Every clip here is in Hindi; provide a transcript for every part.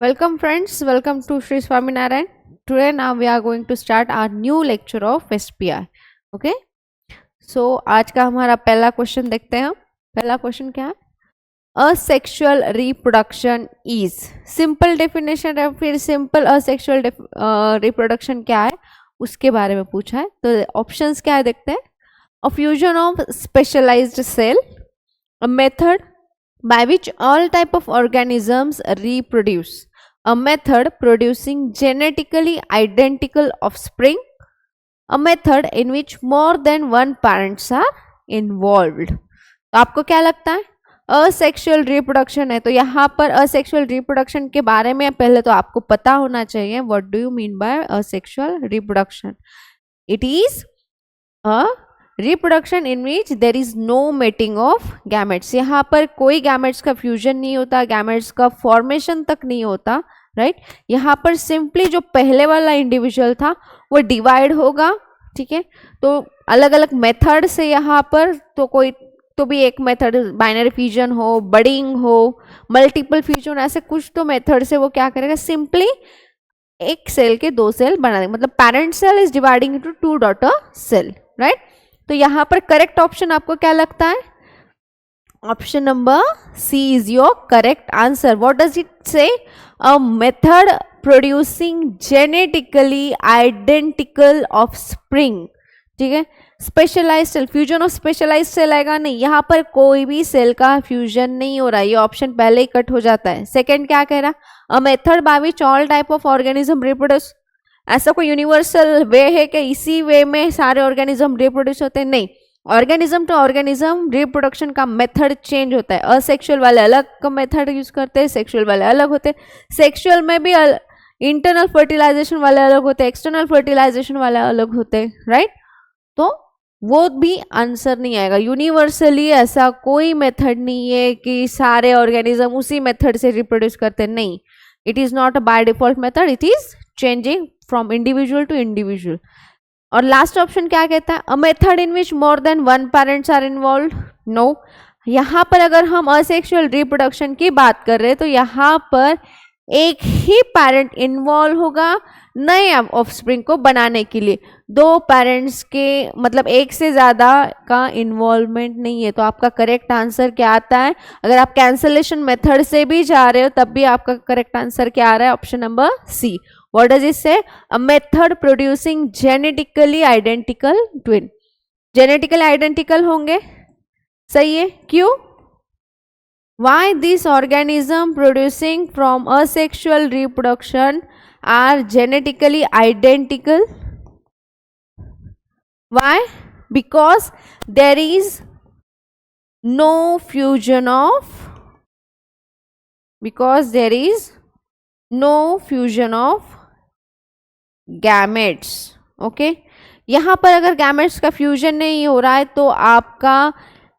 Welcome friends, welcome to Sri Swaminarayan. Today now we are going to start our new lecture of SPI. Okay? So आज का हमारा पहला क्वेश्चन देखते हैं हम. पहला क्वेश्चन क्या है? Asexual reproduction is. Simple definition है, फिर सिंपल असेक्सुअल रिप्रोडक्शन क्या है उसके बारे में पूछा है. तो ऑप्शंस क्या है देखते हैं. A fusion of specialized cell, a method by which all type of organisms reproduce, a method producing genetically identical offspring, a method in which more than one parents are involved. तो आपको क्या लगता है? असेक्सुअल रिप्रोडक्शन है, तो यहाँ पर असेक्सुअल रिप्रोडक्शन के बारे में पहले तो आपको पता होना चाहिए. What do you mean by asexual reproduction? It is a reproduction in which there is no mating of gametes. यहाँ पर कोई गैमेट्स का फ्यूजन नहीं होता, गैमेट्स का फॉर्मेशन तक नहीं होता, राइट. यहाँ पर सिंपली जो पहले वाला इंडिविजुअल था वो डिवाइड होगा, ठीक है. तो अलग अलग मेथड से यहाँ पर तो भी एक मेथड बाइनरी फ्यूजन हो, बडिंग हो, मल्टीपल फ्यूजन, ऐसे कुछ तो मेथड से वो क्या करेगा, सिंपली एक सेल के दो सेल बना देगा. मतलब parent cell is dividing into two daughter cell, right. तो यहाँ पर करेक्ट ऑप्शन आपको क्या लगता है? Option number C is your correct answer. What does it say? A method producing genetically identical offspring, ठीक है. Specialised cell, fusion of specialised cell आएगा नहीं, यहाँ पर कोई भी सेल का फ्यूजन नहीं हो रहा है. ये ऑप्शन पहले ही कट हो जाता है. सेकंड क्या कह रहा? A method by which all type of organism reproduce. ऐसा कोई यूनिवर्सल वे है कि इसी वे में सारे ऑर्गेनिज्म रिप्रोड्यूस होते हैं? नहीं. ऑर्गेनिज्म टू ऑर्गेनिज्म रिप्रोडक्शन का मेथड चेंज होता है. असेक्सुअल वाले अलग मेथड यूज करते हैं, सेक्सुअल वाले अलग होते हैं. सेक्सुअल में भी इंटरनल फर्टिलाइजेशन वाले अलग होते हैं, एक्सटर्नल फर्टिलाइजेशन वाले अलग होते हैं, राइट. तो वो भी आंसर नहीं आएगा. यूनिवर्सली ऐसा कोई मेथड नहीं है कि सारे ऑर्गेनिज्म उसी मेथड से रिप्रोड्यूस करते हैं. नहीं, it is not a by default method, it is changing from individual to individual. और लास्ट ऑप्शन क्या कहता है? A method in which more than one parents are involve. No, यहाँ पर अगर हम असेक्सुअल रिप्रोडक्शन की बात कर रहे हैं तो यहाँ पर एक ही पेरेंट इन्वॉल्व होगा नए ऑफस्प्रिंग को बनाने के लिए. दो पेरेंट्स के मतलब एक से ज़्यादा का इन्वॉल्वमेंट नहीं है. तो आपका करेक्ट आंसर क्या आता है? अगर आप कैंसलेशन मेथड से भी जा रहे हो तब भी आपका करेक्ट आंसर क्या आ रहा है? Option number C. What does it say? A method producing genetically identical twin. Genetically identical होंगे, सही है. क्यों? Why these organism producing from asexual reproduction are genetically identical? Why? Because there is no fusion of gametes. Okay, यहाँ पर अगर गैमेट्स का फ्यूजन नहीं हो रहा है तो आपका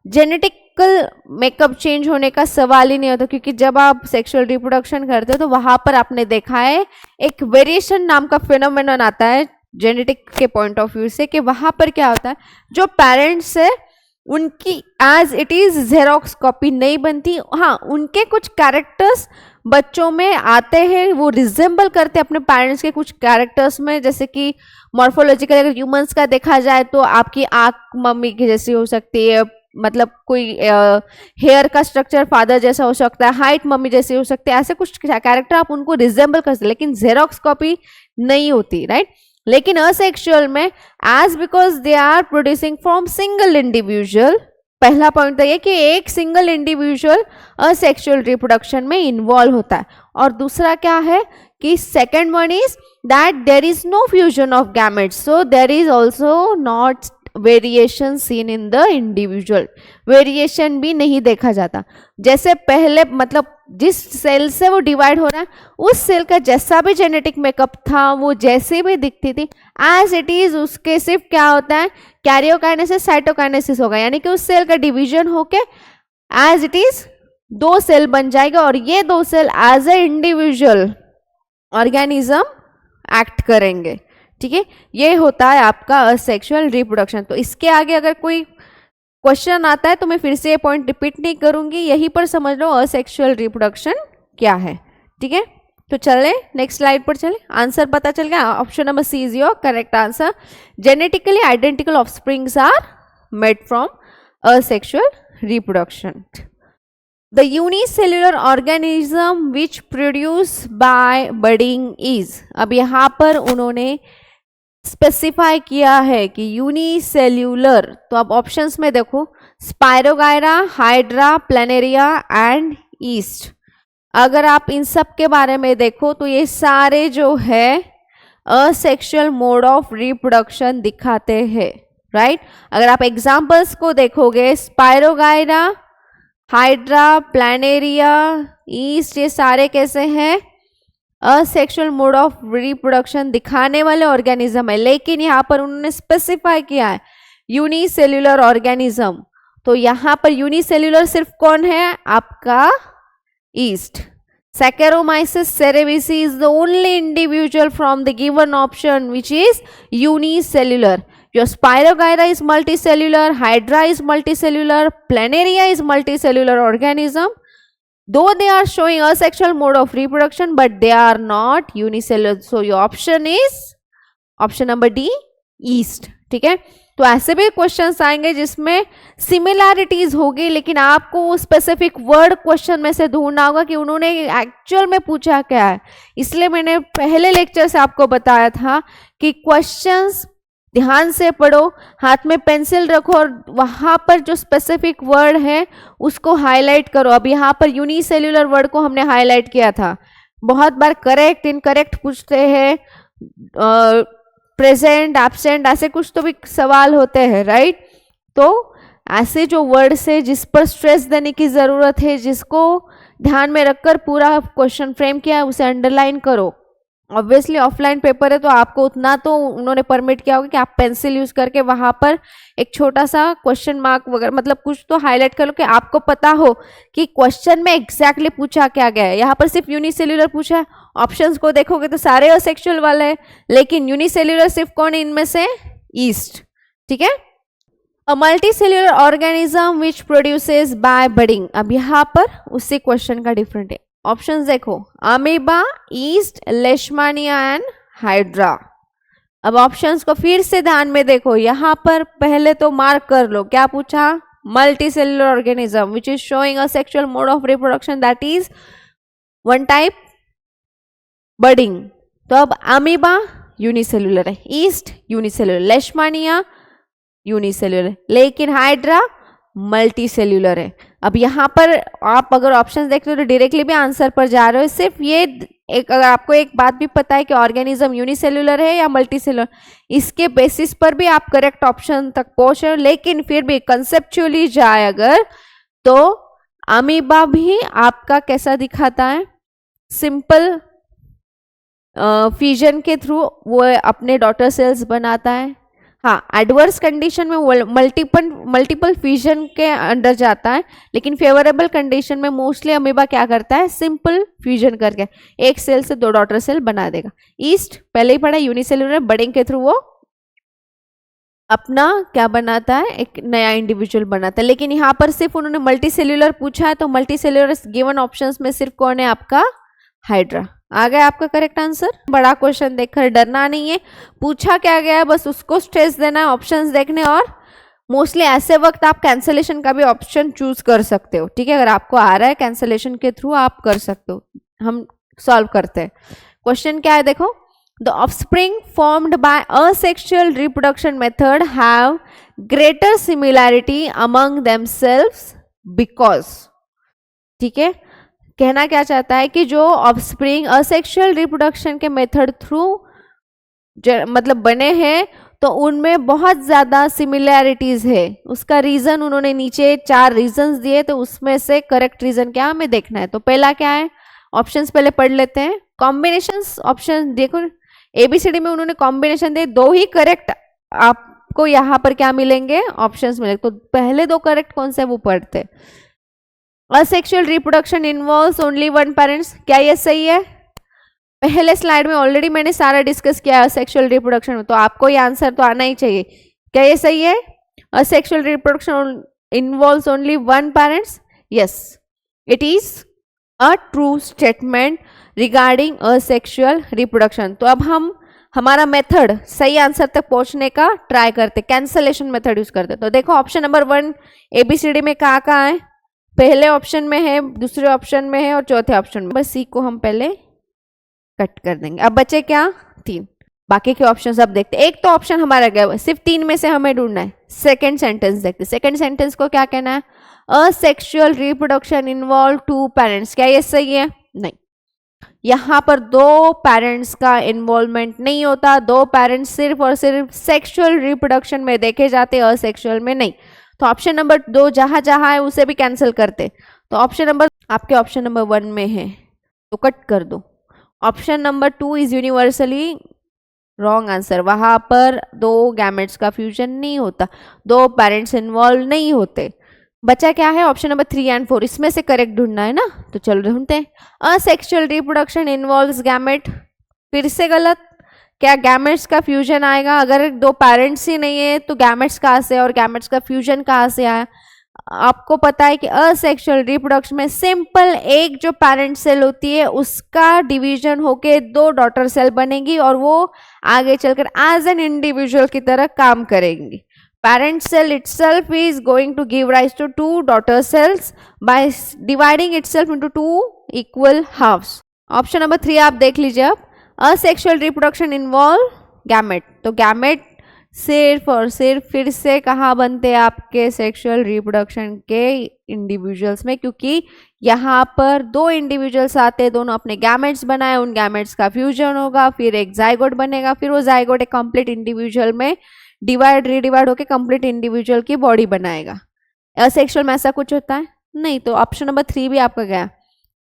जेनेटिकल मेकअप चेंज होने का सवाल ही नहीं होता. क्योंकि जब आप सेक्सुअल रिप्रोडक्शन करते हो तो वहां पर आपने देखा है एक वेरिएशन नाम का फिनोमेनन आता है जेनेटिक के पॉइंट ऑफ व्यू से, कि वहां पर क्या होता है, जो पेरेंट्स है उनकी as it is xerox copy नहीं बनती. हाँ, उनके कुछ कैरेक्टर्स बच्चों में आते हैं, वो रिजेंबल करते हैं अपने पेरेंट्स के कुछ कैरेक्टर्स में. जैसे कि मॉर्फोलॉजिकल अगर ह्यूमंस का देखा जाए तो आपकी आंख मम्मी की जैसी हो सकती है, मतलब कोई हेयर का स्ट्रक्चर फादर जैसा हो सकता है, हाइट मम्मी जैसी हो सकती है. ऐसे कुछ कैरेक्टर आप उनको रिजेंबल करते, लेकिन जेरोक्स कॉपी नहीं होती, राइट. लेकिन असेक्सुअल में as because they are producing from single individual, पहला पॉइंट तो ये कि एक सिंगल इंडिविजुअल असेक्सुअल रिप्रोडक्शन में इन्वॉल्व होता है. और दूसरा क्या है कि second one is that there is no fusion of gametes, so there is also not variation seen in the individual. Variation भी नहीं देखा जाता. जैसे पहले मतलब जिस सेल से वो डिवाइड हो रहा है उस सेल का जैसा भी जेनेटिक मेकअप था वो जैसे भी दिखती थी एज इट इज, उसके सिर्फ क्या होता है, कैरियोकाइनेसिस साइटोकाइनेसिस होगा. यानी कि उस सेल का डिवीजन होके एज इट इज दो सेल बन जाएगा और ये दो cell as a individual organism act करेंगे, ठीक है. ये होता है आपका असेक्सुअल रिप्रोडक्शन. तो इसके आगे अगर कोई क्वेश्चन आता है तो मैं फिर से ये पॉइंट रिपीट नहीं करूंगी, यहीं पर समझ लो असेक्सुअल रिप्रोडक्शन क्या है, ठीक है. तो चले नेक्स्ट स्लाइड पर चले, आंसर पता चल गया। Option number C is your correct answer. Genetically identical offsprings are made from asexual reproduction. The unicellular organism which produce by budding is, अब यहाँ पर उन्होंने स्पेसिफाई किया है कि यूनिसेल्यूलर, तो अब ऑप्शंस में देखो spirogyra, hydra, planaria and east. अगर आप इन सब के बारे में देखो तो ये सारे जो है असेक्सुअल मोड ऑफ रिप्रोडक्शन दिखाते हैं, राइट। अगर आप एग्जांपल्स को देखोगे स्पायरोगायरा, हाइड्रा, प्लानेरिया, ईस्ट, ये सारे कैसे हैं असेक्सुअल मोड ऑफ रिप्रोडक्शन दिखाने वाले ऑर्गेनिज्म है, लेकिन यहाँ पर उन्होंने स्पेसिफाई किया है यूनिसेल्युलर ऑर्गेनिज्म। तो यहाँ पर यूनिसेल्युलर सिर्फ कौन है आपका east. Saccharomyces cerevisiae is the only individual from the given option which is unicellular. Your Spirogyra is multicellular, Hydra is multicellular, Planaria is multicellular organism. Though they are showing asexual mode of reproduction, but they are not unicellular. So your option is option number D, East. ठीक है, तो ऐसे भी क्वेश्चंस आएंगे जिसमें सिमिलैरिटीज होगी, लेकिन आपको वो स्पेसिफिक वर्ड क्वेश्चन में से ढूंढना होगा कि उन्होंने एक्चुअल में पूछा क्या है। इसलिए मैंने पहले लेक्चर से आपको बताया था कि क्वेश्चंस ध्यान से पढ़ो, हाथ में पेंसिल रखो और वहां पर जो स्पेसिफिक वर्ड है उसको हाईलाइट करो। अब यहाँ पर यूनिसेल्युलर वर्ड को हमने हाईलाइट किया था। बहुत बार करेक्ट इनकरेक्ट पूछते हैं, प्रेजेंट एब्सेंट ऐसे कुछ तो भी सवाल होते हैं, राइट। तो ऐसे जो वर्ड्स है जिस पर स्ट्रेस देने की ज़रूरत है, जिसको ध्यान में रखकर पूरा क्वेश्चन फ्रेम किया है, उसे अंडरलाइन करो। ऑब्वियसली ऑफलाइन पेपर है तो आपको उतना तो उन्होंने परमिट किया होगा कि आप पेंसिल यूज करके वहां पर एक छोटा सा क्वेश्चन मार्क वगैरह मतलब कुछ तो हाईलाइट कर लो कि आपको पता हो कि क्वेश्चन में एग्जैक्टली पूछा क्या गया है। यहाँ पर सिर्फ यूनिसेल्युलर पूछा है, ऑप्शंस को देखोगे तो सारे असेक्सुअल वाले हैं, लेकिन यूनिसेल्युलर सिर्फ कौन है इनमें से, ईस्ट। ठीक है, a multicellular organism which produces by budding. अब यहाँ पर उसी क्वेश्चन का डिफरेंट है। ऑप्शंस देखो, अमीबा, ईस्ट, लेशमानिया एंड हाइड्रा। अब ऑप्शंस को फिर से ध्यान में देखो, यहाँ पर पहले तो मार्क कर लो क्या पूछा, multicellular organism which is showing a sexual mode of reproduction that is one type budding. तो अब अमीबा यूनिसेल्युलर है, ईस्ट यूनिसेल्युलर, लेशमानिया यूनिसेल्युलर, लेकिन हाइड्रा मल्टीसेल्युलर है। अब यहाँ पर आप अगर ऑप्शंस देखते हो तो डायरेक्टली भी आंसर पर जा रहे हो। सिर्फ ये एक अगर आपको एक बात भी पता है कि ऑर्गेनिज्म यूनिसेल्युलर है या मल्टीसेल्युलर, इसके बेसिस पर भी आप करेक्ट ऑप्शन तक पहुंच रहे हो। लेकिन फिर भी कंसेप्चुअली जाए अगर तो अमीबा भी आपका कैसा दिखाता है, सिंपल फ्यूजन के थ्रू वो अपने डॉटर सेल्स बनाता है। हाँ, एडवर्स कंडीशन में मल्टीपल फ्यूजन के अंडर जाता है, लेकिन फेवरेबल कंडीशन में मोस्टली अमीबा क्या करता है, सिंपल फ्यूजन करके एक सेल से दो डॉटर सेल बना देगा। ईस्ट पहले ही पढ़ा, यूनिसेल्युलर, बडिंग के थ्रू वो अपना क्या बनाता है, एक नया इंडिविजुअल बनाता है। लेकिन यहाँ पर सिर्फ उन्होंने मल्टीसेल्युलर पूछा है, तो मल्टीसेल्युलर गिवन ऑप्शंस में सिर्फ कौन है आपका, हाइड्रा। आ गया आपका करेक्ट आंसर। बड़ा क्वेश्चन देखकर डरना नहीं है, पूछा क्या गया है बस उसको स्ट्रेस देना है, ऑप्शंस देखने। और मोस्टली ऐसे वक्त आप कैंसलेशन का भी ऑप्शन चूज कर सकते हो। ठीक है, अगर आपको आ रहा है कैंसलेशन के थ्रू आप कर सकते हो। हम सॉल्व करते हैं। क्वेश्चन क्या है देखो, the offspring formed by asexual reproduction method have greater similarity among themselves because. ठीक है, कहना क्या चाहता है कि जो ऑफस्प्रिंग असेक्सुअल रिप्रोडक्शन के मेथड थ्रू मतलब बने हैं तो उनमें बहुत ज़्यादा सिमिलैरिटीज है। उसका रीज़न उन्होंने नीचे 4 रीजंस दिए, तो उसमें से करेक्ट रीज़न क्या हमें देखना है। तो पहला क्या है, ऑप्शंस पहले पढ़ लेते हैं। कॉम्बिनेशंस, ऑप्शन देखो ABCD में उन्होंने कॉम्बिनेशन दिए, 2 ही करेक्ट आपको यहाँ पर क्या मिलेंगे, ऑप्शंस मिलेंगे। तो पहले 2 करेक्ट कौन से वो पढ़ते। Asexual reproduction involves only one parents, क्या ये सही है? पहले स्लाइड में ऑलरेडी मैंने सारा डिस्कस किया असेक्सुअल रिप्रोडक्शन में, तो आपको ये आंसर तो आना ही चाहिए। क्या ये सही है? Asexual reproduction involves only one parents, yes it is a true statement regarding asexual reproduction. तो अब हम हमारा मेथड सही आंसर तक पहुंचने का ट्राई करते, कैंसलेशन मेथड यूज करते। तो देखो ऑप्शन नंबर 1 ABCD में कहाँ कहाँ है, पहले ऑप्शन में है, दूसरे ऑप्शन में है और चौथे ऑप्शन में। बस सी को हम पहले कट कर देंगे। अब बचे क्या 3, बाकी के ऑप्शन अब देखते। एक तो ऑप्शन हमारा गया, सिर्फ 3 में से हमें ढूंढना है। सेकेंड सेंटेंस देखते, सेकेंड सेंटेंस को क्या कहना है, असेक्सुअल रिप्रोडक्शन इन्वॉल्व 2 पेरेंट्स। क्या ये सही है? नहीं, यहाँ पर 2 पेरेंट्स का इन्वॉल्वमेंट नहीं होता। 2 पेरेंट्स सिर्फ और सिर्फ सेक्सुअल रिप्रोडक्शन में देखे जाते, असेक्सुअल में नहीं। तो ऑप्शन नंबर 2 जहां जहां है उसे भी कैंसिल करते। तो ऑप्शन नंबर आपके ऑप्शन नंबर 1 में है तो कट कर दो। Option number 2 is universally wrong answer. वहां पर 2 गैमेट्स का फ्यूजन नहीं होता, 2 पेरेंट्स इन्वॉल्व नहीं होते। बचा क्या है, ऑप्शन नंबर 3 एंड 4, इसमें से करेक्ट ढूंढना है ना। तो चलो ढूंढते हैं। असेक्सुअल रिप्रोडक्शन इन्वॉल्व्स गैमेट, फिर से गलत। क्या गैमेट्स का फ्यूजन आएगा? अगर 2 पेरेंट्स ही नहीं है तो गैमेट्स कहाँ से और गैमेट्स का फ्यूजन कहाँ से आया? आपको पता है कि असेक्सुअल रिप्रोडक्शन में सिंपल एक जो पेरेंट सेल होती है उसका डिवीजन होके 2 डॉटर सेल बनेगी और वो आगे चलकर एज एन इंडिविजुअल की तरह काम करेंगी। Parent cell itself is going to give rise to 2 daughter cells by dividing itself into 2 equal halves. Option number 3 आप देख लीजिए। अब असेक्सुअल रिप्रोडक्शन इन्वॉल्व गैमेट, तो गैमेट सिर्फ और सिर्फ फिर से कहाँ बनते हैं आपके सेक्सुअल रिप्रोडक्शन के इंडिविजुअल्स में, क्योंकि यहाँ पर 2 इंडिविजुअल्स आते हैं, दोनों अपने गैमेट्स बनाए, उन गैमेट्स का फ्यूजन होगा, फिर एक जाइगोट बनेगा, फिर वो जाइगोट एक कंप्लीट इंडिविजुअल में डिवाइड रिडिवाइड होके कंप्लीट इंडिविजुअल की बॉडी बनाएगा। असेक्सुअल में ऐसा कुछ होता है नहीं। तो ऑप्शन नंबर 3 भी आपका गया।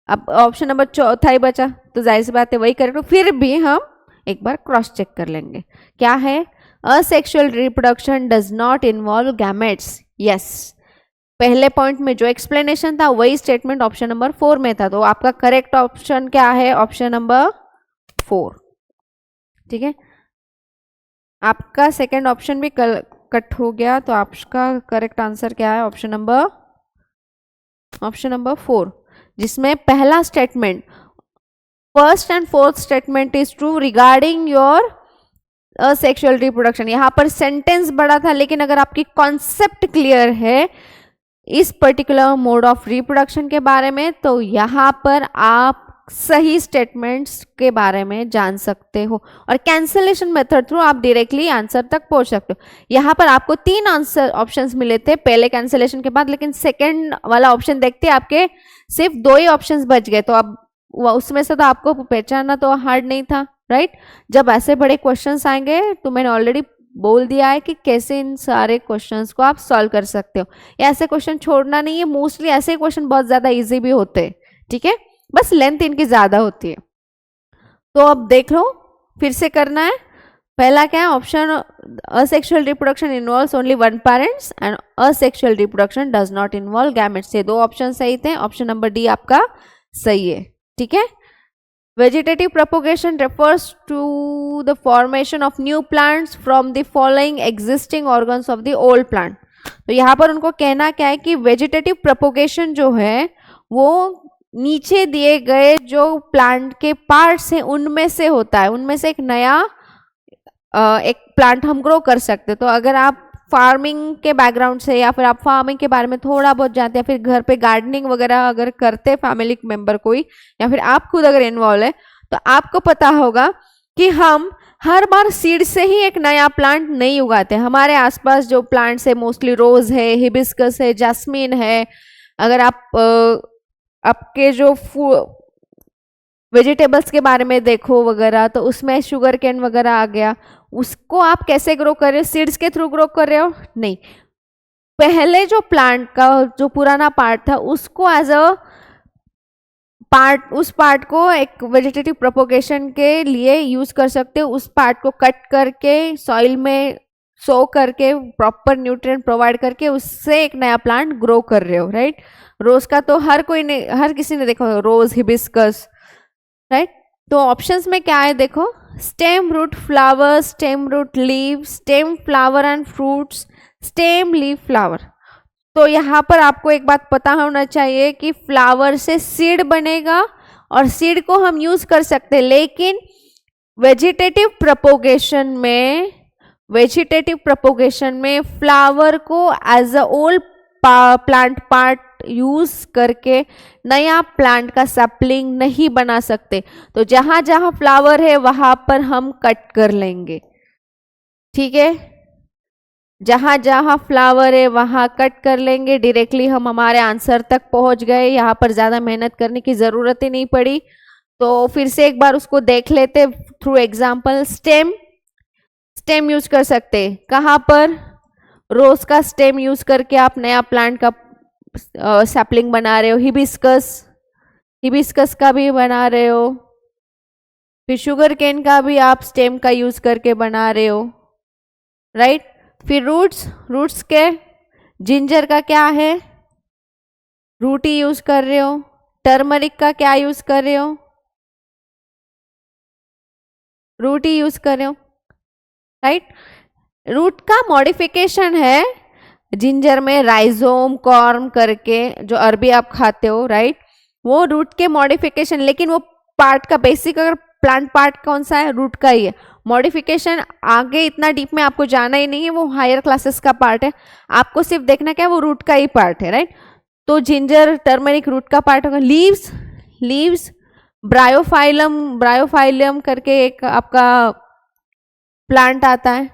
अब ऑप्शन नंबर 4 ही बचा, तो जाहिर सी बात है वही करेक्ट। फिर भी हम एक बार क्रॉस चेक कर लेंगे। क्या है, asexual reproduction does not involve gametes. Yes, पहले पॉइंट में जो एक्सप्लेनेशन था वही स्टेटमेंट ऑप्शन नंबर 4 में था। तो आपका करेक्ट ऑप्शन क्या है, ऑप्शन नंबर 4। ठीक है, आपका सेकंड ऑप्शन भी कट हो गया, तो आपका करेक्ट आंसर क्या है, ऑप्शन नंबर 4, जिसमें पहला statement first and fourth statement is true regarding your sexual reproduction. यहाँ पर सेंटेंस बड़ा था, लेकिन अगर आपकी कॉन्सेप्ट क्लियर है इस पर्टिकुलर मोड ऑफ रिप्रोडक्शन के बारे में, तो यहाँ पर आप सही स्टेटमेंट्स के बारे में जान सकते हो और कैंसलेशन मेथड थ्रू आप डायरेक्टली आंसर तक पहुंच सकते हो। यहाँ पर आपको 3 आंसर ऑप्शंस मिले थे पहले कैंसलेशन के बाद, लेकिन सेकंड वाला ऑप्शन देखते आपके सिर्फ 2 ही ऑप्शंस बच गए। तो अब उसमें से तो आपको पहचानना तो हार्ड नहीं था, राइट। जब ऐसे बड़े क्वेश्चंस आएंगे तो मैंने ऑलरेडी बोल दिया है कि कैसे इन सारे क्वेश्चंस को आप सॉल्व कर सकते हो। ऐसे क्वेश्चन छोड़ना नहीं है, मोस्टली ऐसे क्वेश्चन बहुत ज्यादा इजी भी होते हैं, ठीक है, बस लेंथ इनकी ज्यादा होती है। तो अब देख लो, फिर से करना है। पहला क्या है option, asexual reproduction involves only 1 parents and asexual reproduction does not involve gametes. ये 2 ऑप्शन सही थे, ऑप्शन नंबर डी आपका सही है, ठीक है। Vegetative propagation refers to the formation of new plants from the following existing organs of the old plant। तो यहाँ पर उनको कहना क्या है कि वेजिटेटिव प्रोपोगेशन जो है वो नीचे दिए गए जो प्लांट के पार्ट्स हैं उनमें से होता है, उनमें से एक नया एक प्लांट हम ग्रो कर सकते हैं। तो अगर आप फार्मिंग के बैकग्राउंड से या फिर आप फार्मिंग के बारे में थोड़ा बहुत जानते हैं, फिर घर पे गार्डनिंग वगैरह अगर करते फैमिली मेंबर कोई, या फिर आप खुद अगर इन्वॉल्व है, तो आपको पता होगा कि हम हर बार सीड से ही एक नया प्लांट नहीं उगाते। हमारे आसपास जो प्लांट्स है मोस्टली रोज है, हिबिस्कस है, जैस्मिन है। अगर आप आपके जो वेजिटेबल्स के बारे में देखो वगैरह, तो उसमें शुगर केन वगैरह आ गया। उसको आप कैसे ग्रो कर रहे हो, सीड्स के थ्रू ग्रो कर रहे हो? नहीं, पहले जो प्लांट का जो पुराना पार्ट था उसको एज अ पार्ट, उस पार्ट को एक वेजिटेटिव प्रोपोगेशन के लिए यूज कर सकते हो। उस पार्ट को कट करके सॉइल में सो करके प्रॉपर न्यूट्रिएंट प्रोवाइड करके उससे एक नया प्लांट ग्रो कर रहे हो, राइट। रोज का तो हर कोई ने, हर किसी ने देखा, रोज, हिबिस्कस, राइट। तो ऑप्शंस में क्या है देखो, stem root flower, stem root leave, stem flower and fruits, stem leave flower. तो यहाँ पर आपको एक बात पता होना चाहिए कि फ्लावर से सीड बनेगा और सीड को हम यूज कर सकते हैं, लेकिन वेजिटेटिव प्रोपोगेशन में फ्लावर को as a old plant part use करके नया प्लांट का सैपलिंग नहीं बना सकते। तो जहां जहां फ्लावर है वहां पर हम कट कर लेंगे, ठीक है। जहां जहां फ्लावर है वहां कट कर लेंगे। डायरेक्टली हम हमारे आंसर तक पहुंच गए, यहाँ पर ज्यादा मेहनत करने की जरूरत ही नहीं पड़ी। तो फिर से एक बार उसको देख लेते थ्रू एग्जाम्पल। स्टेम यूज कर सकते, कहाँ पर? रोज का स्टेम यूज करके आप नया प्लांट का सैपलिंग बना रहे हो। हिबिस्कस का भी बना रहे हो, फिर शुगर केन का भी आप स्टेम का यूज करके बना रहे हो, राइट। फिर रूट्स के जिंजर का क्या है? रूट ही यूज कर रहे हो। टर्मरिक का क्या यूज कर रहे हो? रूट ही यूज कर रहे हो, राइट। रूट का मॉडिफिकेशन है जिंजर में, राइजोम कॉर्म करके जो अरबी आप खाते हो, राइट, वो रूट के मॉडिफिकेशन। लेकिन वो पार्ट का बेसिक अगर प्लांट पार्ट कौन सा है? रूट का ही है। मॉडिफिकेशन आगे इतना डीप में आपको जाना ही नहीं है, वो हायर क्लासेस का पार्ट है। आपको सिर्फ देखना क्या है, वो रूट का ही पार्ट है, राइट। तो जिंजर टर्मरिक रूट का पार्ट होगा। लीव्स ब्रायोफाइलम करके एक आपका प्लांट आता है,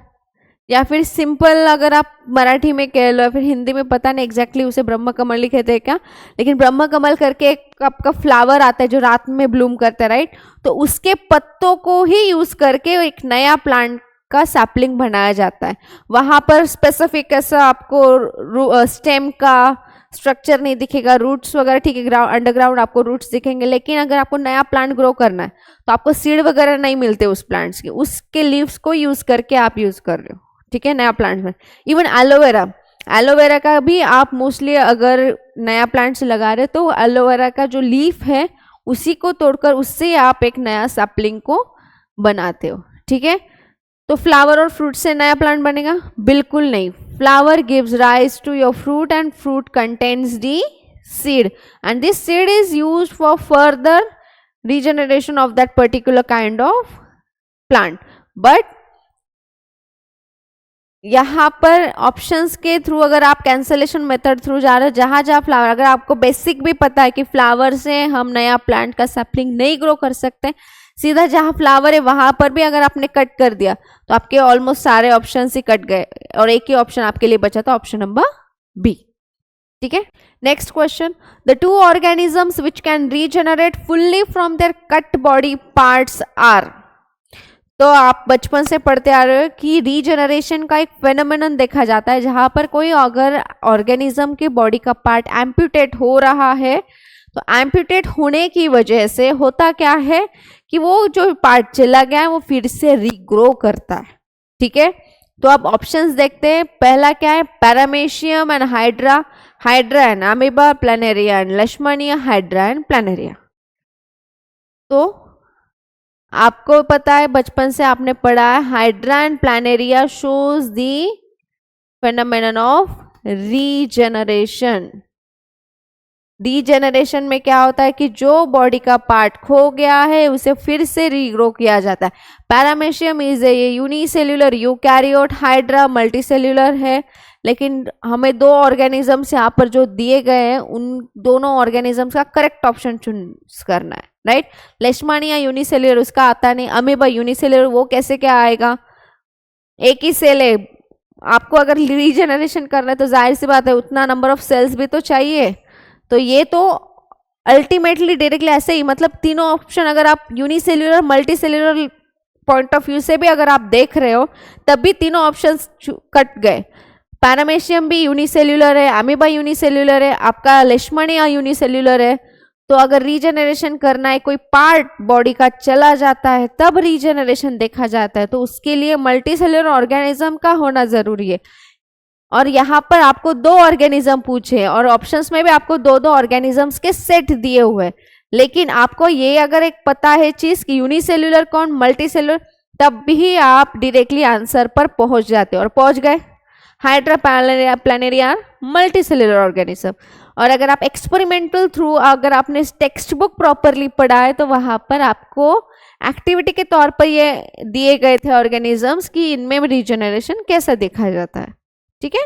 या फिर सिंपल अगर आप मराठी में कह लो या फिर हिंदी में, पता नहीं एग्जैक्टली उसे ब्रह्म कमल लिखे थे क्या, लेकिन ब्रह्म कमल करके एक आपका फ्लावर आता है जो रात में ब्लूम करता है, राइट। तो उसके पत्तों को ही यूज करके एक नया प्लांट का सैपलिंग बनाया जाता है। वहां पर स्पेसिफिक ऐसा आपको स्टेम का स्ट्रक्चर नहीं दिखेगा, रूट्स वगैरह ठीक है, अंडरग्राउंड आपको रूट्स दिखेंगे, लेकिन अगर आपको नया प्लांट ग्रो करना है तो आपको सीड वगैरह नहीं मिलते उस प्लांट्स के, उसके लीव्स को यूज करके आप यूज कर रहे हो, ठीक है, नया प्लांट में। इवन एलोवेरा का भी आप मोस्टली अगर नया प्लांट से लगा रहे हो तो एलोवेरा का जो लीफ है उसी को तोड़कर उससे आप एक नया सैपलिंग को बनाते हो, ठीक है। तो फ्लावर और फ्रूट से नया प्लांट बनेगा? बिल्कुल नहीं। Flower gives rise to your fruit and fruit contains the seed and this seed is used for further regeneration of that particular kind of plant. But यहाँ पर ऑप्शंस के थ्रू अगर आप कैंसलेशन मेथड थ्रू जा रहे हो, जहां जहां फ्लावर, अगर आपको बेसिक भी पता है कि फ्लावर से हम नया प्लांट का सैपलिंग नहीं ग्रो कर सकते, सीधा जहां फ्लावर है वहां पर भी अगर आपने कट कर दिया तो आपके ऑलमोस्ट सारे ऑप्शन ही कट गए और एक ही ऑप्शन आपके लिए बचा था, ऑप्शन नंबर बी, ठीक है। Next question, the two organisms which can regenerate fully from their cut body parts are. तो आप बचपन से पढ़ते आ रहे हो कि रीजनरेशन का एक फेनोमेनन देखा जाता है, जहां पर कोई अगर ऑर्गेनिज्म के बॉडी का पार्ट एम्प्यूटेट हो रहा है तो एम्प्यूटेट होने की वजह से होता क्या है कि वो जो पार्ट चला गया है वो फिर से रीग्रो करता है, ठीक है। तो अब ऑप्शंस देखते हैं। पहला क्या है? Paramecium and hydra and amoeba, Planaria and लेशमानिया, hydra and Planaria. तो आपको पता है, बचपन से आपने पढ़ा है, hydra and Planaria shows the phenomenon of regeneration. Regeneration में क्या होता है कि जो बॉडी का पार्ट खो गया है उसे फिर से रीग्रो किया जाता है। Paramecium is a unicellular eukaryote, hydra multicellular है, लेकिन हमें दो ऑर्गेनिजम्स यहाँ पर जो दिए गए हैं उन दोनों ऑर्गेनिजम्स का करेक्ट ऑप्शन चूज करना है, राइट। लेशमानिया यूनिसेल्यूलर, उसका आता नहीं। अमीबा यूनिसेल्यूलर, वो कैसे क्या आएगा? एक ही सेल है, आपको अगर रीजनरेशन करना है तो जाहिर सी बात है उतना नंबर ऑफ सेल्स भी तो चाहिए। तो ये तो अल्टीमेटली डायरेक्टली ऐसे ही, मतलब तीनों ऑप्शन अगर आप unicellular multicellular point of view से भी अगर आप देख रहे हो तब भी तीनों ऑप्शंस कट गए। पैरामेशियम भी यूनिसेल्यूलर है, अमीबा यूनिसेल्यूलर है, आपका लेशमानिया यूनिसेल्यूलर है। तो अगर रीजनरेशन करना है, कोई पार्ट बॉडी का चला जाता है तब रीजनरेशन देखा जाता है, तो उसके लिए मल्टीसेल्यूलर ऑर्गेनिज्म का होना जरूरी है। और यहाँ पर आपको दो ऑर्गेनिज्म पूछे और ऑप्शंस में भी आपको दो दो ऑर्गेनिजम्स के सेट दिए हुए, लेकिन आपको ये अगर एक पता है चीज कि यूनिसेल्यूलर कौन मल्टीसेल्यूलर, तब भी आप डायरेक्टली आंसर पर पहुंच जाते हो और पहुंच गए। Hydra Planaria multicellular organism. और अगर आप एक्सपेरिमेंटल थ्रू अगर आपने टेक्स्ट बुक प्रॉपरली पढ़ा है तो वहां पर आपको एक्टिविटी के तौर पर ये दिए गए थे ऑर्गेनिजम्स कि इनमें रीजनरेशन कैसा देखा जाता है, ठीक है।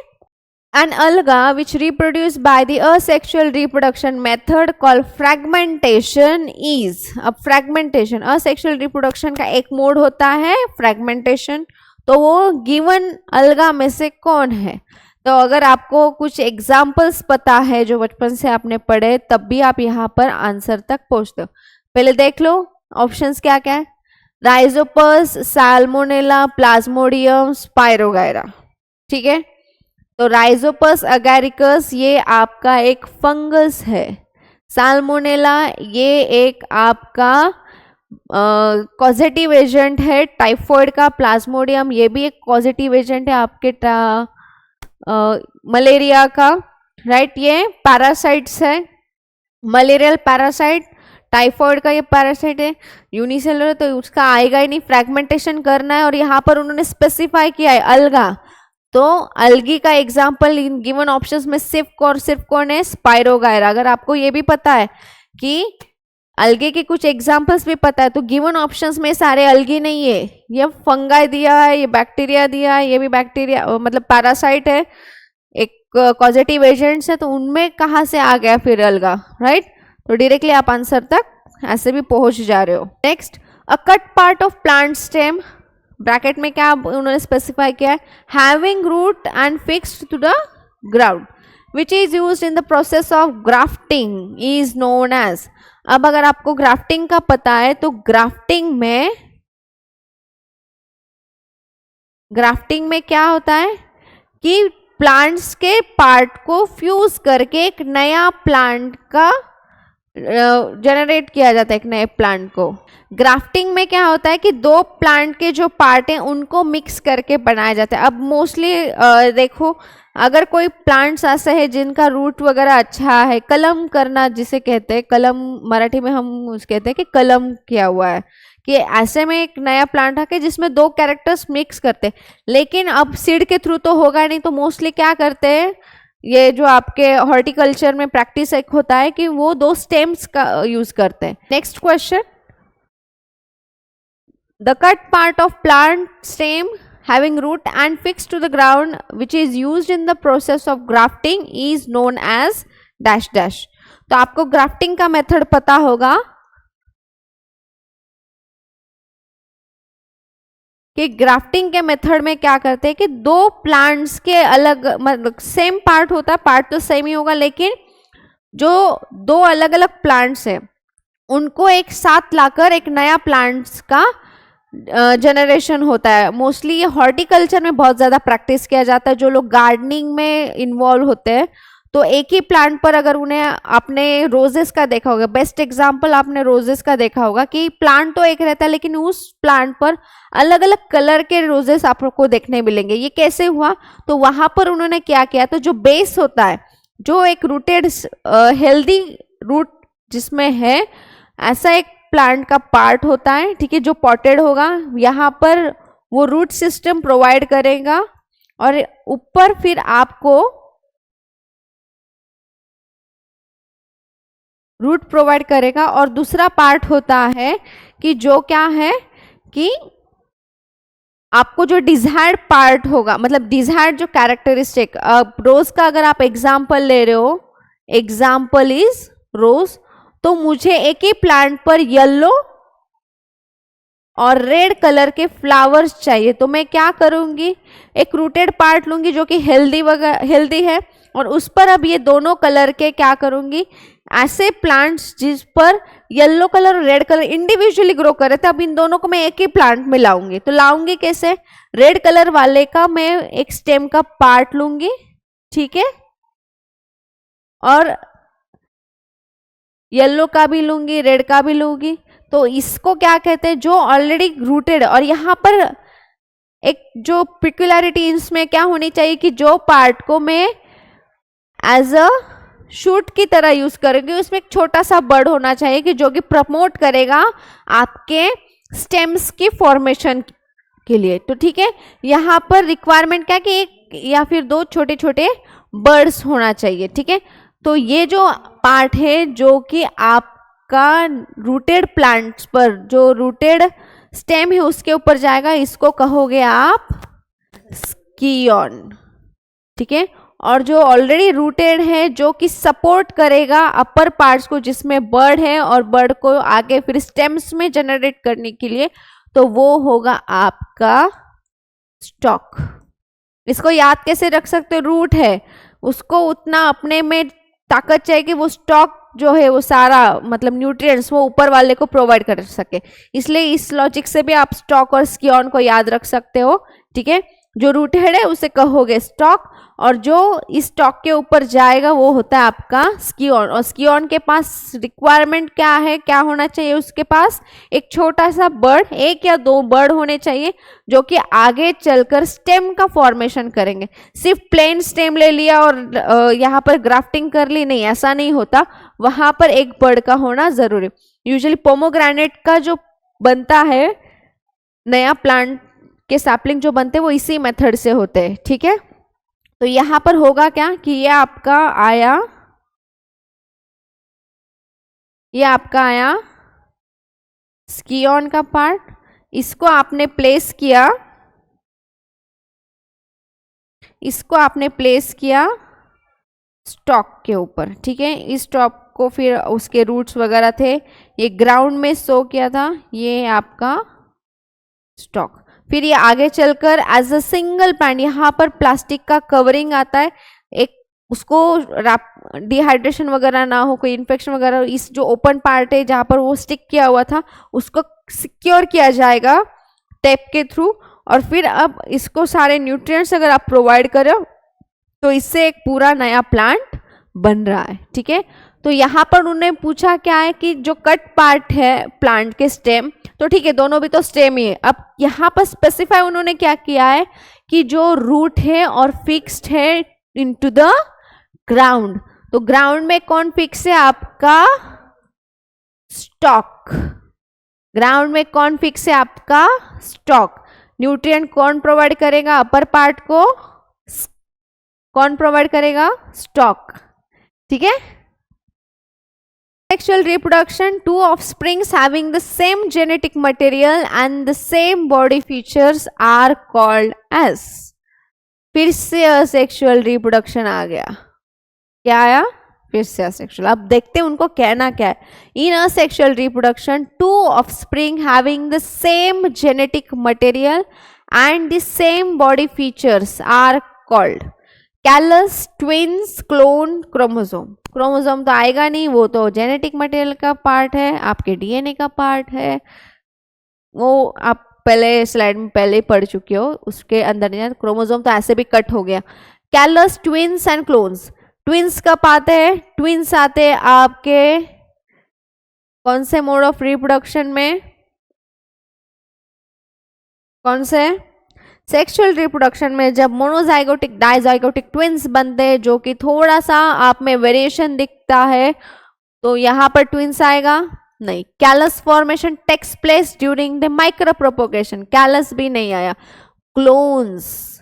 An alga which reproduce by the asexual reproduction method called fragmentation is, अब fragmentation asexual reproduction का एक मोड होता है fragmentation, तो वो given alga में से कौन है। तो अगर आपको कुछ एग्जाम्पल्स पता है जो बचपन से आपने पढ़े तब भी आप यहाँ पर आंसर तक पहुँचते हो। पहले देख लो ऑप्शंस क्या क्या है, राइजोपस, साल्मोनेला, प्लाज्मोडियम, स्पाइरोगायरा, ठीक है। तो राइजोपस अगैरिकस ये आपका एक फंगस है, साल्मोनेला ये एक आपका कॉजेटिव एजेंट है टाइफॉइड का, प्लाज्मोडियम ये भी एक पॉजिटिव एजेंट है आपके मलेरिया का, राइट। ये पैरासाइट्स है, मलेरियल पैरासाइट, टाइफॉइड का ये पैरासाइट है, यूनिसेलुलर तो उसका आएगा ही नहीं, फ्रैगमेंटेशन करना है। और यहाँ पर उन्होंने स्पेसिफाई किया है अल्गा, तो अलगी का एग्जाम्पल इन गिवन ऑप्शंस में सिर्फ कौन है, स्पाइरोगायरा। अगर आपको ये भी पता है कि अलगे के कुछ एग्जाम्पल्स भी पता है तो गिवन ऑप्शंस में सारे अलगी नहीं है, ये फंगाई दिया है, ये बैक्टीरिया दिया है, ये भी बैक्टीरिया मतलब पैरासाइट है, एक पॉजिटिव एजेंट्स है, तो उनमें कहाँ से आ गया फिर अलगा, राइट। तो डायरेक्टली आप आंसर तक ऐसे भी पहुंच जा रहे हो। Next, a cut part of plant stem, bracket में क्या उन्होंने स्पेसिफाई किया है, having root and fixed to the ground which is used in the process of grafting is known as. अब अगर आपको ग्राफ्टिंग का पता है तो ग्राफ्टिंग में क्या होता है कि प्लांट्स के पार्ट को फ्यूज करके एक नया प्लांट का जनरेट किया जाता है, एक नए प्लांट को। ग्राफ्टिंग में क्या होता है कि दो प्लांट के जो पार्ट हैं उनको मिक्स करके बनाया जाता है। अब मोस्टली देखो अगर कोई प्लांट्स ऐसे हैं जिनका रूट वगैरह अच्छा है, कलम करना जिसे कहते हैं, कलम मराठी में हम उस कहते हैं कि कलम किया हुआ है, कि ऐसे में एक नया प्लांट आके जिसमें दो कैरेक्टर्स मिक्स करते हैं। लेकिन अब सीड के थ्रू तो होगा नहीं, तो मोस्टली क्या करते हैं, ये जो आपके हॉर्टिकल्चर में प्रैक्टिस एक होता है कि वो दो स्टेम्स का यूज करते हैं। Next question, the cut part of plant stem having root and fixed to the ground which is used in the process of grafting is known as dash dash। तो आपको ग्राफ्टिंग का मेथड पता होगा कि ग्राफ्टिंग के मेथड में क्या करते हैं कि दो प्लांट्स के अलग मतलब सेम पार्ट होता है, पार्ट तो सेम ही होगा, लेकिन जो दो अलग अलग प्लांट्स हैं उनको एक साथ लाकर एक नया प्लांट्स का जनरेशन होता है। मोस्टली ये हॉर्टिकल्चर में बहुत ज़्यादा प्रैक्टिस किया जाता है। जो लोग गार्डनिंग में इन्वॉल्व होते हैं तो एक ही प्लांट पर अगर उन्हें आपने रोजेस का देखा होगा, बेस्ट एग्जांपल आपने रोजेस का देखा होगा कि प्लांट तो एक रहता है लेकिन उस प्लांट पर अलग अलग कलर के रोजेस आपको देखने मिलेंगे। ये कैसे हुआ, तो वहाँ पर उन्होंने क्या किया, तो जो बेस होता है, जो एक रूटेड हेल्दी रूट जिसमें है, ऐसा एक प्लांट का पार्ट होता है, ठीक है, जो पॉटेड होगा, यहाँ पर वो रूट सिस्टम प्रोवाइड करेगा और ऊपर फिर आपको रूट प्रोवाइड करेगा। और दूसरा पार्ट होता है कि जो क्या है कि आपको जो डिजायर्ड पार्ट होगा, मतलब डिजायर्ड जो कैरेक्टरिस्टिक, रोज का अगर आप एग्जाम्पल ले रहे हो, एग्जाम्पल इज रोज, तो मुझे एक ही प्लांट पर येलो और रेड कलर के फ्लावर्स चाहिए, तो मैं क्या करूंगी, एक रूटेड पार्ट लूंगी जो कि हेल्दी है और उस पर अब ये दोनों कलर के क्या करूंगी, ऐसे प्लांट्स जिस पर येलो कलर और रेड कलर इंडिविजुअली ग्रो कर रहे थे, अब इन दोनों को मैं एक ही प्लांट में लाऊंगी। तो लाऊंगी कैसे, रेड कलर वाले का मैं एक स्टेम का पार्ट लूंगी, ठीक है, और येलो का भी लूंगी, रेड का भी लूंगी। तो इसको क्या कहते हैं, जो ऑलरेडी रूटेड। और यहाँ पर एक जो पिक्युलरिटी इसमें क्या होनी चाहिए कि जो पार्ट को मैं एज अ शूट की तरह यूज करेंगे, उसमें एक छोटा सा बर्ड होना चाहिए कि जो कि प्रमोट करेगा आपके स्टेम्स की फॉर्मेशन के लिए। तो ठीक है, यहाँ पर रिक्वायरमेंट क्या कि एक या फिर दो छोटे छोटे बर्ड्स होना चाहिए, ठीक है। तो ये जो पार्ट है जो कि आपका रूटेड प्लांट्स पर, जो रूटेड स्टेम है उसके ऊपर जाएगा, इसको कहोगे आप स्कियन, ठीक है। और जो ऑलरेडी रूटेड है, जो कि सपोर्ट करेगा अपर पार्ट्स को जिसमें बर्ड है और बर्ड को आगे फिर स्टेम्स में जनरेट करने के लिए, तो वो होगा आपका स्टॉक। इसको याद कैसे रख सकते हो? रूट है, उसको उतना अपने में ताकत चाहिए कि वो स्टॉक जो है वो सारा मतलब न्यूट्रिएंट्स वो ऊपर वाले को प्रोवाइड कर सके। इसलिए इस लॉजिक से भी आप स्टॉक और स्कियन को याद रख सकते हो, ठीक है। जो रूटेड है उसे कहोगे स्टॉक, और जो इस स्टॉक के ऊपर जाएगा वो होता है आपका स्कियन। और स्कियन के पास रिक्वायरमेंट क्या है, क्या होना चाहिए उसके पास? एक छोटा सा बर्ड, एक या दो बर्ड होने चाहिए जो कि आगे चलकर स्टेम का फॉर्मेशन करेंगे। सिर्फ प्लेन स्टेम ले लिया और यहाँ पर ग्राफ्टिंग कर ली, नहीं, ऐसा नहीं होता। वहां पर एक बर्ड का होना जरूरी। यूजुअली पोमोग्रेनेट का जो बनता है नया प्लांट के सैपलिंग जो बनते हैं वो इसी मेथड से होते हैं, ठीक है। तो यहां पर होगा क्या कि ये आपका आया स्कियन का पार्ट, इसको आपने प्लेस किया स्टॉक के ऊपर, ठीक है। इस स्टॉक को फिर उसके रूट्स वगैरह थे, ये ग्राउंड में सो किया था, ये आपका स्टॉक। फिर ये आगे चलकर एज अ सिंगल प्लांट, यहाँ पर प्लास्टिक का कवरिंग आता है, एक उसको डिहाइड्रेशन वगैरह ना हो, कोई इन्फेक्शन वगैरह, इस जो ओपन पार्ट है जहाँ पर वो स्टिक किया हुआ था उसको सिक्योर किया जाएगा टेप के थ्रू। और फिर अब इसको सारे न्यूट्रिएंट्स अगर आप प्रोवाइड करो तो इससे एक पूरा नया प्लांट बन रहा है, ठीक है। तो यहाँ पर उन्होंने पूछा क्या है कि जो कट पार्ट है प्लांट के स्टेम, तो ठीक है दोनों भी तो स्टेम ही है। अब यहाँ पर स्पेसिफाई उन्होंने क्या किया है कि जो रूट है और फिक्स्ड है इनटू द ग्राउंड, तो ग्राउंड में कौन फिक्स है? आपका स्टॉक। ग्राउंड में कौन फिक्स है? आपका स्टॉक। न्यूट्रिएंट कौन प्रोवाइड करेगा? अपर पार्ट को कौन प्रोवाइड करेगा? स्टॉक, ठीक है। Sexual reproduction, two offsprings having the same genetic material and the same body features are called as। फिर से असेक्सुअल रिप्रोडक्शन आ गया। क्या आया? फिर से असेक्सुअल। अब देखते हैं उनको कहना क्या है। In asexual reproduction, two offspring having the same genetic material and the same body features are called callus, twins, clone, chromosome. Chromosome तो आएगा नहीं, वो तो जेनेटिक मटेरियल का पार्ट है, आपके डीएनए का पार्ट है, वो आप पहले स्लाइड में पहले ही पढ़ चुके हो, उसके अंदर नहीं। क्रोमोसोम तो ऐसे भी कट हो गया। Callus, twins and clones. Twins कब आते हैं? ट्विंस आते हैं आपके कौन से मोड ऑफ रिप्रोडक्शन में? कौन से? सेक्सुअल रिप्रोडक्शन में, जब मोनोजाइगोटिक डाइजाइगोटिक ट्विंस बनते हैं, जो कि थोड़ा सा आप में वेरिएशन दिखता है, तो यहाँ पर ट्विंस आएगा नहीं। Callus formation takes place during the micro propagation, callus भी नहीं आया। क्लोन्स,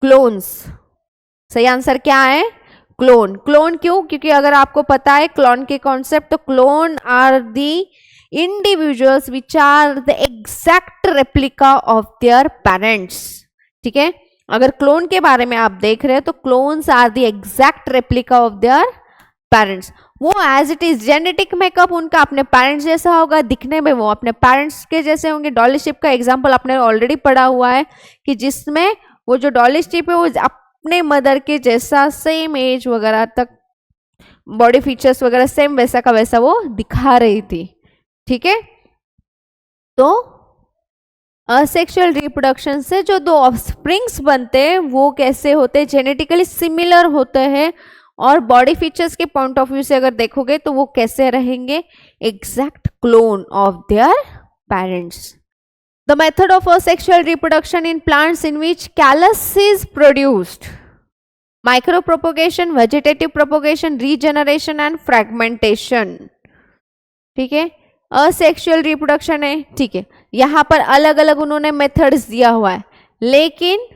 क्लोन्स सही आंसर क्या है? क्लोन। क्लोन क्यों? क्योंकि अगर आपको पता है क्लोन के कॉन्सेप्ट, तो clone are the individuals which are the exact replica of their parents, ठीक है। अगर क्लोन के बारे में आप देख रहे हैं तो clones are the exact replica of their parents. वो as it is genetic makeup उनका अपने पेरेंट्स जैसा होगा, दिखने में वो अपने पेरेंट्स के जैसे होंगे। डॉली शिप का एग्जांपल आपने ऑलरेडी पढ़ा हुआ है कि जिसमें वो जो डॉली शिप है वो अपने मदर के जैसा सेम एज वगैरह तक बॉडी फीचर्स वगैरह सेम वैसा का वैसा वो दिखा रही थी, ठीक है। तो असेक्सुअल रिप्रोडक्शन से जो दो ऑफस्प्रिंग्स बनते हैं वो कैसे होते हैं? जेनेटिकली सिमिलर होते हैं, और बॉडी फीचर्स के पॉइंट ऑफ व्यू से अगर देखोगे तो वो कैसे रहेंगे? Exact clone of their parents. The method of asexual reproduction in plants in which callus is produced: micro propagation, vegetative propagation, regeneration and fragmentation, ठीक है। असेक्सुअल रिप्रोडक्शन है, ठीक है। यहां पर अलग अलग उन्होंने मेथड्स दिया हुआ है, लेकिन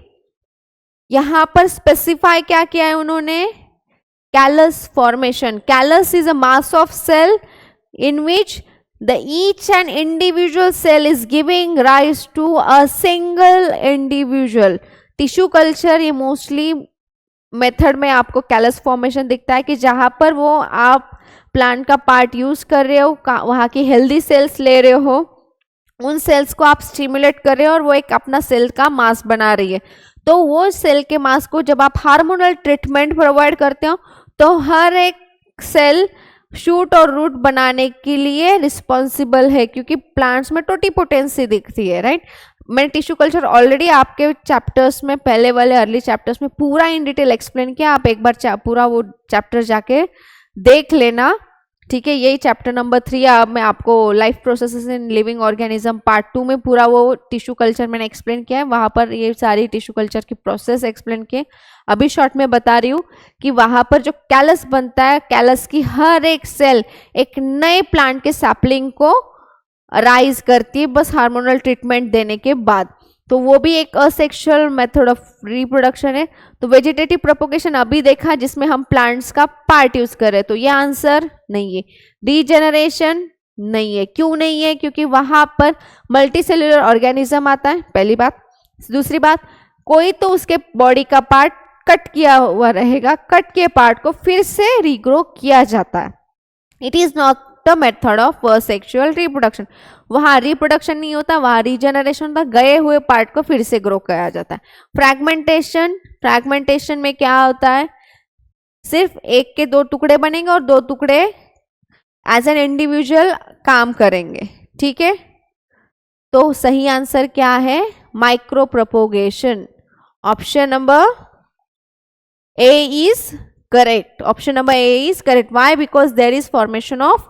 यहाँ पर स्पेसिफाई क्या किया है उन्होंने, callus formation. Callus is a mass of cell in which the each and individual cell is giving rise to a single individual. Tissue culture ये मोस्टली मेथड में आपको कैलस फॉर्मेशन दिखता है कि जहां पर वो आप प्लांट का पार्ट यूज कर रहे हो, वहां की हेल्दी सेल्स ले रहे हो, उन सेल्स को आप स्टिमुलेट कर रहे हो और वो एक अपना सेल का मास बना रही है. तो वो सेल के मास को जब आप हार्मोनल ट्रीटमेंट प्रोवाइड करते हो तो हर एक सेल शूट और रूट बनाने के लिए रिस्पॉन्सिबल है, क्योंकि प्लांट्स में टोटीपोटेंसी दिखती है, राइट. मैंने टिश्यू कल्चर ऑलरेडी आपके चैप्टर्स में, पहले वाले अर्ली चैप्टर्स में पूरा इन डिटेल एक्सप्लेन किया. आप एक बार पूरा वो चैप्टर जाके देख लेना, ठीक है. यही चैप्टर नंबर 3. अब मैं आपको life processes in living organism part 2 में पूरा वो टिश्यू कल्चर मैंने एक्सप्लेन किया है. वहां पर ये सारी टिश्यू कल्चर की प्रोसेस एक्सप्लेन किए. अभी शॉर्ट में बता रही हूँ कि वहां पर जो कैलस बनता है, कैलस की हर एक सेल एक नए प्लांट के सैपलिंग को राइज करती है बस हार्मोनल ट्रीटमेंट देने के बाद. तो वो भी एक असेक्सुअल मेथड ऑफ रिप्रोडक्शन है. तो वेजिटेटिव प्रोपोगेशन अभी देखा जिसमें हम प्लांट्स का पार्ट यूज कर रहे हैं, तो ये आंसर नहीं है. रीजेनरेशन नहीं है. क्यों नहीं है? क्योंकि वहां पर मल्टीसेल्युलर ऑर्गेनिज्म आता है, पहली बात. दूसरी बात, कोई तो उसके बॉडी का पार्ट कट किया हुआ रहेगा, कट के पार्ट को फिर से रीग्रो किया जाता है. It is not the method of sexual reproduction. वहां रिप्रोडक्शन नहीं होता, वहां रीजनरेशन होता, गए हुए पार्ट को फिर से ग्रो किया जाता है. फ्रैगमेंटेशन, फ्रैगमेंटेशन में क्या होता है, सिर्फ एक के 2 टुकड़े बनेंगे और 2 टुकड़े एज एन इंडिविजुअल काम करेंगे, ठीक है. तो सही आंसर क्या है, micro propagation. Option number A is correct. Option number A is correct. Why? Because there is formation of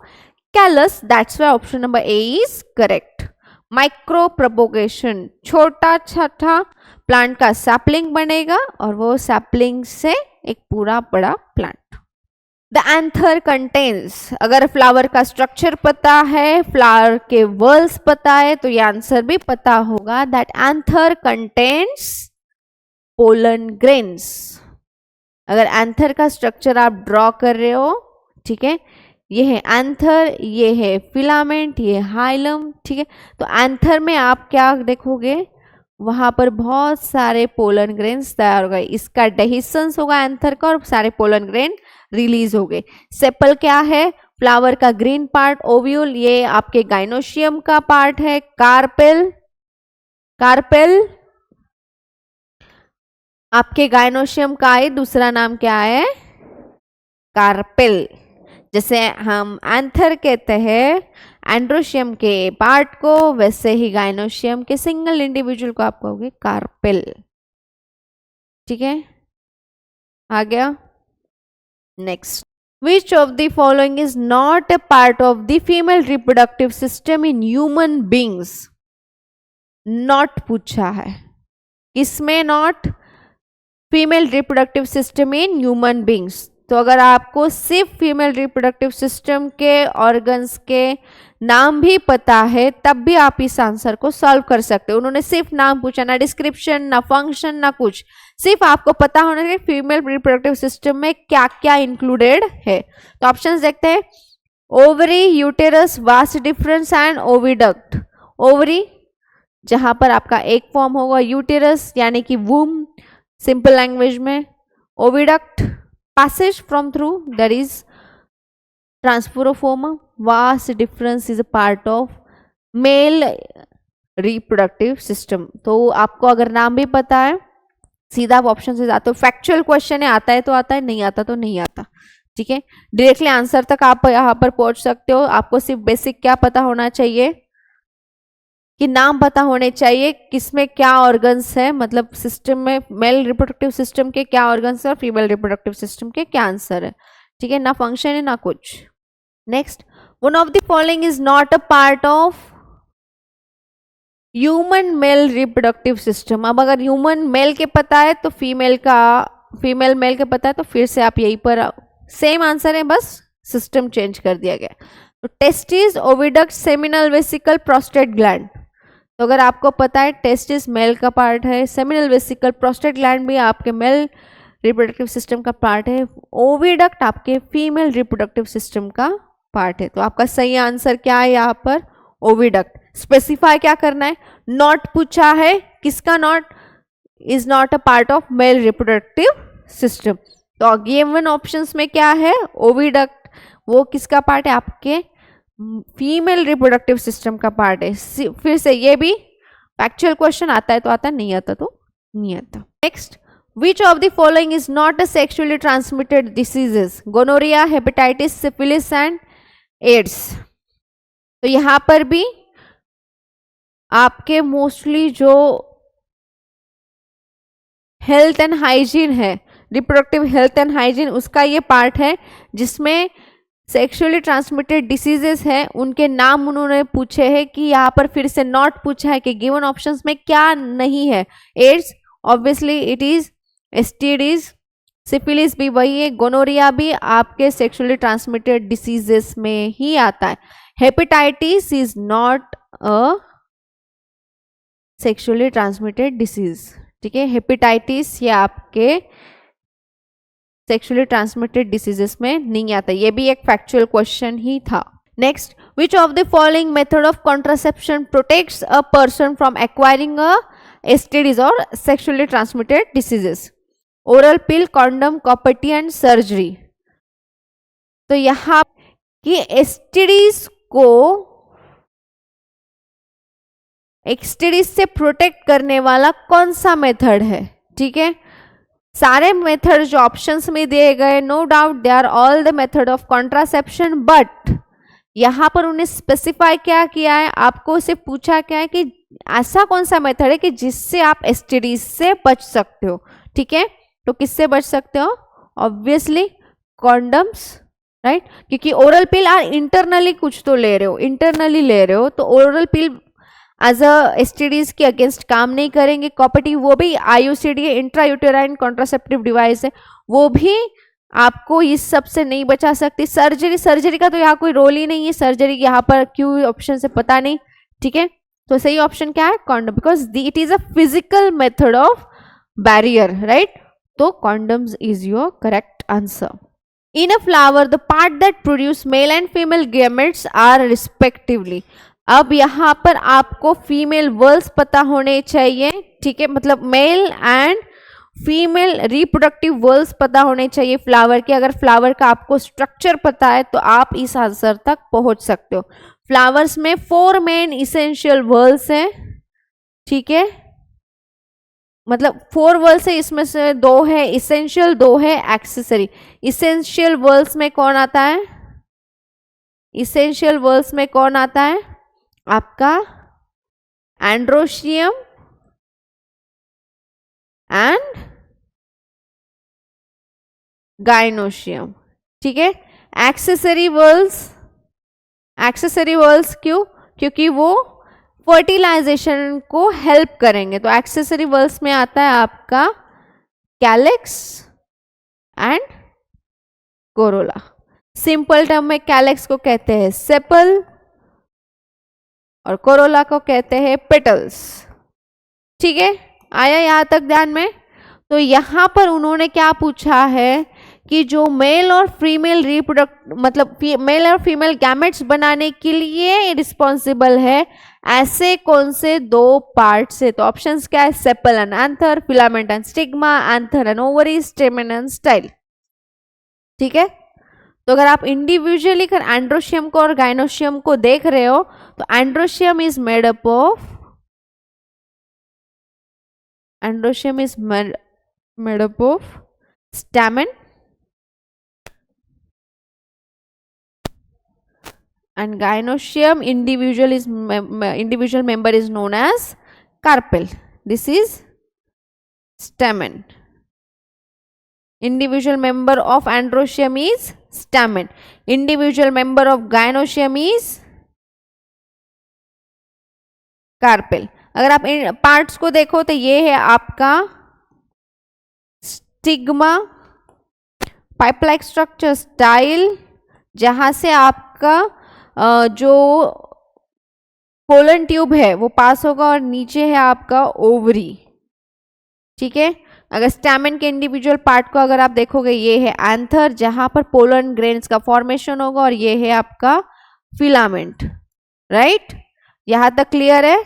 callus. That's why option number A is correct. Micro propagation. छोटा छोटा प्लांट का सैपलिंग बनेगा और वो सैपलिंग से एक पूरा बड़ा प्लांट. The anther contains. अगर फ्लावर का स्ट्रक्चर पता है, फ्लावर के वर्ल्स पता है, तो ये आंसर भी पता होगा. That anther contains pollen grains. अगर एंथर का स्ट्रक्चर आप ड्रॉ कर रहे हो, ठीक है, ये है एंथर, ये है फिलामेंट, ये हाइलम, ठीक है. तो एंथर में आप क्या देखोगे, वहां पर बहुत सारे पोलन ग्रेन्स तैयार हो गए. इसका डेहिसेंस होगा एंथर का और सारे पोलन ग्रेन रिलीज हो गए. सेपल क्या है, फ्लावर का ग्रीन पार्ट. ओव्यूल ये आपके गाइनोशियम का पार्ट है. कार्पेल, कार्पेल आपके गाइनोशियम का है, दूसरा नाम क्या है, कार्पेल. जैसे हम एंथर कहते हैं एंड्रोशियम के पार्ट को, वैसे ही गाइनोशियम के सिंगल इंडिविजुअल को आप कहोगे कार्पेल, ठीक है. आ गया. Next, which of the following is not a part of the female reproductive system in human beings. Not पूछा है, इसमें not female reproductive system in human beings. तो अगर आपको सिर्फ फीमेल रिप्रोडक्टिव सिस्टम के ऑर्गन्स के नाम भी पता है तब भी आप इस आंसर को सॉल्व कर सकते हो. उन्होंने सिर्फ नाम पूछा, ना डिस्क्रिप्शन, ना फंक्शन, ना कुछ. सिर्फ आपको पता होना चाहिए फीमेल रिप्रोडक्टिव सिस्टम में क्या क्या इंक्लूडेड है. तो ऑप्शंस देखते हैं. Ovary, uterus, vast difference and oviduct. Ovary जहां पर आपका एक फॉर्म होगा, यूटेरस यानी कि वूम सिंपल लैंग्वेज में, oviduct passage from through, that is transferopoma. Vast difference is a part of male reproductive system. तो आपको अगर नाम भी पता है सीधा आप ऑप्शन से जाते हो. फैक्चुअल क्वेश्चन है, आता है तो आता है, नहीं आता तो नहीं आता, ठीक है. डायरेक्टली आंसर तक आप यहाँ पर पहुंच सकते हो. आपको सिर्फ बेसिक क्या पता होना चाहिए कि नाम पता होने चाहिए, किसमें क्या ऑर्गन्स है, मतलब सिस्टम में मेल रिप्रोडक्टिव सिस्टम के क्या ऑर्गन्स है और फीमेल रिप्रोडक्टिव सिस्टम के क्या आंसर है, ठीक है. ना फंक्शन है ना कुछ. Next, one of the following is not a part of human male reproductive system. अब अगर ह्यूमन मेल के पता है तो फीमेल मेल के पता है, तो फिर से आप यहीं पर सेम आंसर है, बस सिस्टम चेंज कर दिया गया. तो testis, oviduct, seminal vesicle, prostate gland. तो अगर आपको पता है टेस्टिस मेल का पार्ट है, सेमिनल वेसिकल, प्रोस्टेट ग्लैंड भी आपके मेल रिप्रोडक्टिव सिस्टम का पार्ट है, ओविडक्ट आपके फीमेल रिप्रोडक्टिव सिस्टम का पार्ट है। तो आपका सही आंसर क्या है यहाँ पर? ओविडक्ट। स्पेसिफाई क्या करना है? नॉट पूछा है, किसका not? Is not a part of male reproductive system. तो गिवन ऑप्शंस में क्या है? ओविडक्ट। वो किसका पार्ट है? आपके फीमेल रिप्रोडक्टिव सिस्टम का पार्ट है। फिर से ये भी फैक्चुअल क्वेश्चन आता है तो आता, नहीं आता तो नहीं आता। Next, which of the following is not a sexually transmitted diseases? Gonorrhoea, hepatitis, syphilis and AIDS. तो यहां पर भी आपके मोस्टली जो हेल्थ एंड हाइजीन है, रिप्रोडक्टिव हेल्थ एंड हाइजीन, उसका ये पार्ट है जिसमें सेक्सुअली ट्रांसमिटेड डिसीजेस है उनके नाम उन्होंने पूछे हैं कि यहाँ पर फिर से नॉट पूछा है कि गिवन ऑप्शंस में क्या नहीं है। AIDS obviously it is STDs, syphilis भी वही है, गोनोरिया भी आपके सेक्सुअली ट्रांसमिटेड डिसीजेस में ही आता है। Hepatitis is not a sexually transmitted disease, ठीक है। हेपेटाइटिस ये आपके सेक्सुअली ट्रांसमिटेड डिसीजेस में नहीं आता, ये भी एक फैक्चुअल क्वेश्चन ही था। Next, which of the following method of contraception protects a person from acquiring a STDs or sexually transmitted diseases? Oral pill, condom, copper T and surgery. तो यहां की एसटीडीज को एसटीडीज से प्रोटेक्ट करने वाला कौन सा मेथड है? ठीक है, सारे मेथड जो ऑप्शंस में दिए गए, no doubt they are all the method of contraception, but यहां पर उन्हें स्पेसिफाई क्या किया है, आपको सिर्फ पूछा क्या है कि ऐसा कौन सा मेथड है कि जिससे आप एसटीडी से बच सकते हो। ठीक है, तो किससे बच सकते हो? ऑब्वियसली कॉन्डम्स, राइट, क्योंकि ओरल पिल आप इंटरनली कुछ तो ले रहे हो, इंटरनली ले रहे हो, तो oral pill as a STDs के अगेंस्ट काम नहीं करेंगे। कॉपर्टी वो भी आईयूसीडी है, इंट्रायूटेराइन कॉन्ट्रासेप्टिव डिवाइस है, वो भी आपको इस सब से नहीं बचा सकती। सर्जरी का तो यहाँ कोई रोल ही नहीं है, सर्जरी यहाँ पर क्यों ऑप्शन से पता नहीं। ठीक है, तो सही ऑप्शन क्या है? Condom, because it is a physical method of barrier, right. तो condoms is your correct answer. In a flower the part that produce male and female gametes are respectively. अब यहाँ पर आपको फीमेल वर्ल्स पता होने चाहिए, ठीक है, मतलब mail and female reproductive whorls पता होने चाहिए फ्लावर के। अगर फ्लावर का आपको स्ट्रक्चर पता है तो आप इस आंसर तक पहुंच सकते हो। फ्लावर्स में 4 मेन इसेंशियल वर्ल्स हैं, ठीक है, मतलब 4 वर्ल्स है, इसमें से 2 है इसेंशियल, 2 है एक्सेसरी। इसेंशियल वर्ल्स में कौन आता है? इसेंशियल वर्ल्स में कौन आता है? आपका एंड्रोशियम एंड गाइनोशियम, ठीक है। एक्सेसरी वर्ल्स क्यों? क्योंकि वो फर्टिलाइजेशन को हेल्प करेंगे। तो एक्सेसरी वर्ल्स में आता है आपका calyx and Corolla. Simple term में कैलेक्स को कहते हैं सेपल और कोरोला को कहते हैं पेटल्स। ठीक है, आया यहां तक ध्यान में? तो यहां पर उन्होंने क्या पूछा है कि जो मेल और फीमेल रिप्रोडक्ट मतलब मेल और फीमेल गैमेट्स बनाने के लिए रिस्पॉन्सिबल है, ऐसे कौन से 2 पार्ट्स है? तो ऑप्शंस क्या है? Sepal and anther, filament and stigma, anther and ovary, stamen and style. ठीक है, तो अगर आप इंडिविजुअली एंड्रोशियम को और गाइनोशियम को देख रहे हो तो androecium is made up of stamen and gynoecium individual member is known as carpel. This is stamen. Individual member of androecium is stamen. Individual member of gynoecium is carpel. अगर आप इन पार्ट्स को देखो तो ये है आपका stigma, pipe like structure, style, जहां से आपका जो पोलन ट्यूब है वो पास होगा और नीचे है आपका ओवरी, ठीक है। अगर स्टैमेन के इंडिविजुअल पार्ट को अगर आप देखोगे, ये है एंथर जहां पर पोलन ग्रेन्स का फॉर्मेशन होगा, और ये है आपका फिलामेंट, राइट। यहां तक क्लियर है,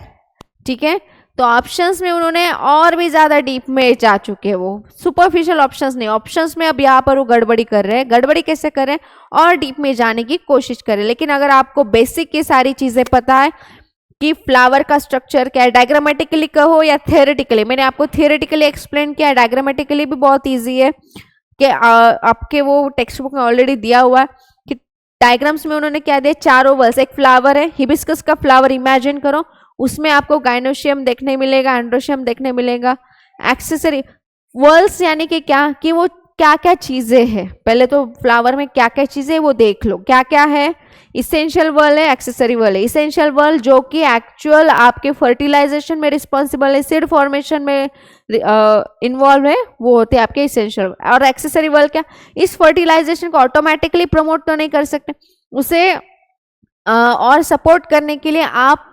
ठीक है। तो ऑप्शंस में उन्होंने और भी ज्यादा डीप में जा चुके हैं, वो सुपरफिशियल ऑप्शंस नहीं, ऑप्शंस में अब यहाँ पर वो गड़बड़ी कर रहे हैं। गड़बड़ी कैसे कर रहे हैं, और डीप में जाने की कोशिश कर रहे हैं। लेकिन अगर आपको बेसिक की सारी चीजें पता है कि फ्लावर का स्ट्रक्चर क्या है, डायग्रामेटिकली कहो या थियोरेटिकली, मैंने आपको थियोरेटिकली एक्सप्लेन किया, डायग्रामेटिकली भी बहुत ईजी है कि आपके वो टेक्स्ट बुक में ऑलरेडी दिया हुआ है कि डायग्राम्स में उन्होंने क्या दिया, 4 ओवल्स, एक फ्लावर है, हिबिस्कस का फ्लावर इमेजिन करो, उसमें आपको गाइनोशियम देखने मिलेगा, एंड्रोशियम देखने मिलेगा, एक्सेसरी वर्ल्स यानी कि क्या, कि वो क्या क्या चीजें हैं, पहले तो फ्लावर में क्या क्या चीजें वो देख लो, क्या क्या है। इसेंशियल वर्ल है, एक्सेसरी वर्ल है। इसेंशियल वर्ल जो कि एक्चुअल आपके फर्टिलाइजेशन में रिस्पॉन्सिबल है, सीड फॉर्मेशन में इन्वॉल्व है, वो होते हैं आपके इसेंशियल। और एक्सेसरी वर्ल क्या, इस फर्टिलाइजेशन को ऑटोमेटिकली प्रमोट तो नहीं कर सकते, उसे और सपोर्ट करने के लिए आप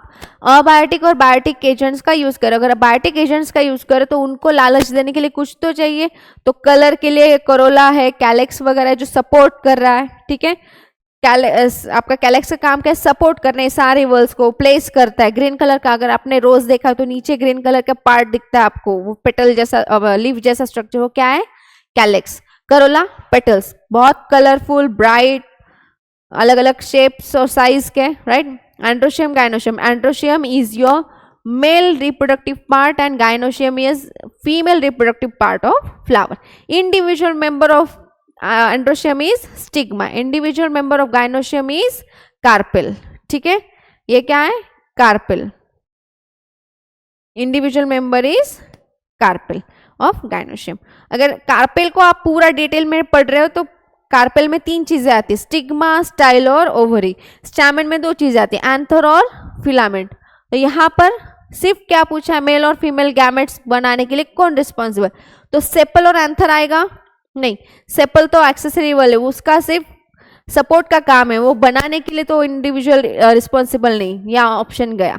अबायोटिक और बायोटिक एजेंट्स का यूज करो। अगर बायोटिक एजेंट्स का यूज करो तो उनको लालच देने के लिए कुछ तो चाहिए, तो कलर के लिए करोला है, कैलेक्स वगैरह जो सपोर्ट कर रहा है, ठीक है। आपका कैलेक्स का काम क्या है, सपोर्ट करने, सारे वर्ल्स को प्लेस करता है। ग्रीन कलर का अगर आपने रोज देखा तो नीचे ग्रीन कलर का पार्ट दिखता है आपको, वो पेटल जैसा, लीफ जैसा स्ट्रक्चर, वो क्या है, कैलेक्स। करोला पेटल्स बहुत कलरफुल, ब्राइट, अलग अलग शेप्स और साइज के, right. Androecium, gynoecium, androecium is your male reproductive part and gynoecium is female reproductive part of flower. Individual member of androecium is stigma, individual member of gynoecium is carpel, ठीक है। ये क्या है, carpel, individual member is carpel of gynoecium. अगर कार्पेल को आप पूरा डिटेल में पढ़ रहे हो तो कार्पेल में 3 चीजें आती है, स्टिग्मा, स्टाइल और ओवरी। स्टैमेन में 2 चीजें आती है, एंथर और फिलामेंट। तो यहाँ पर सिर्फ क्या पूछा है, मेल और फीमेल गैमेट्स बनाने के लिए कौन रिस्पॉन्सिबल, तो सेपल और एंथर आएगा नहीं, सेपल तो एक्सेसरी वाले, उसका सिर्फ सपोर्ट का काम है, वो बनाने के लिए तो इंडिविजुअल रिस्पॉन्सिबल नहीं, यहाँ ऑप्शन गया।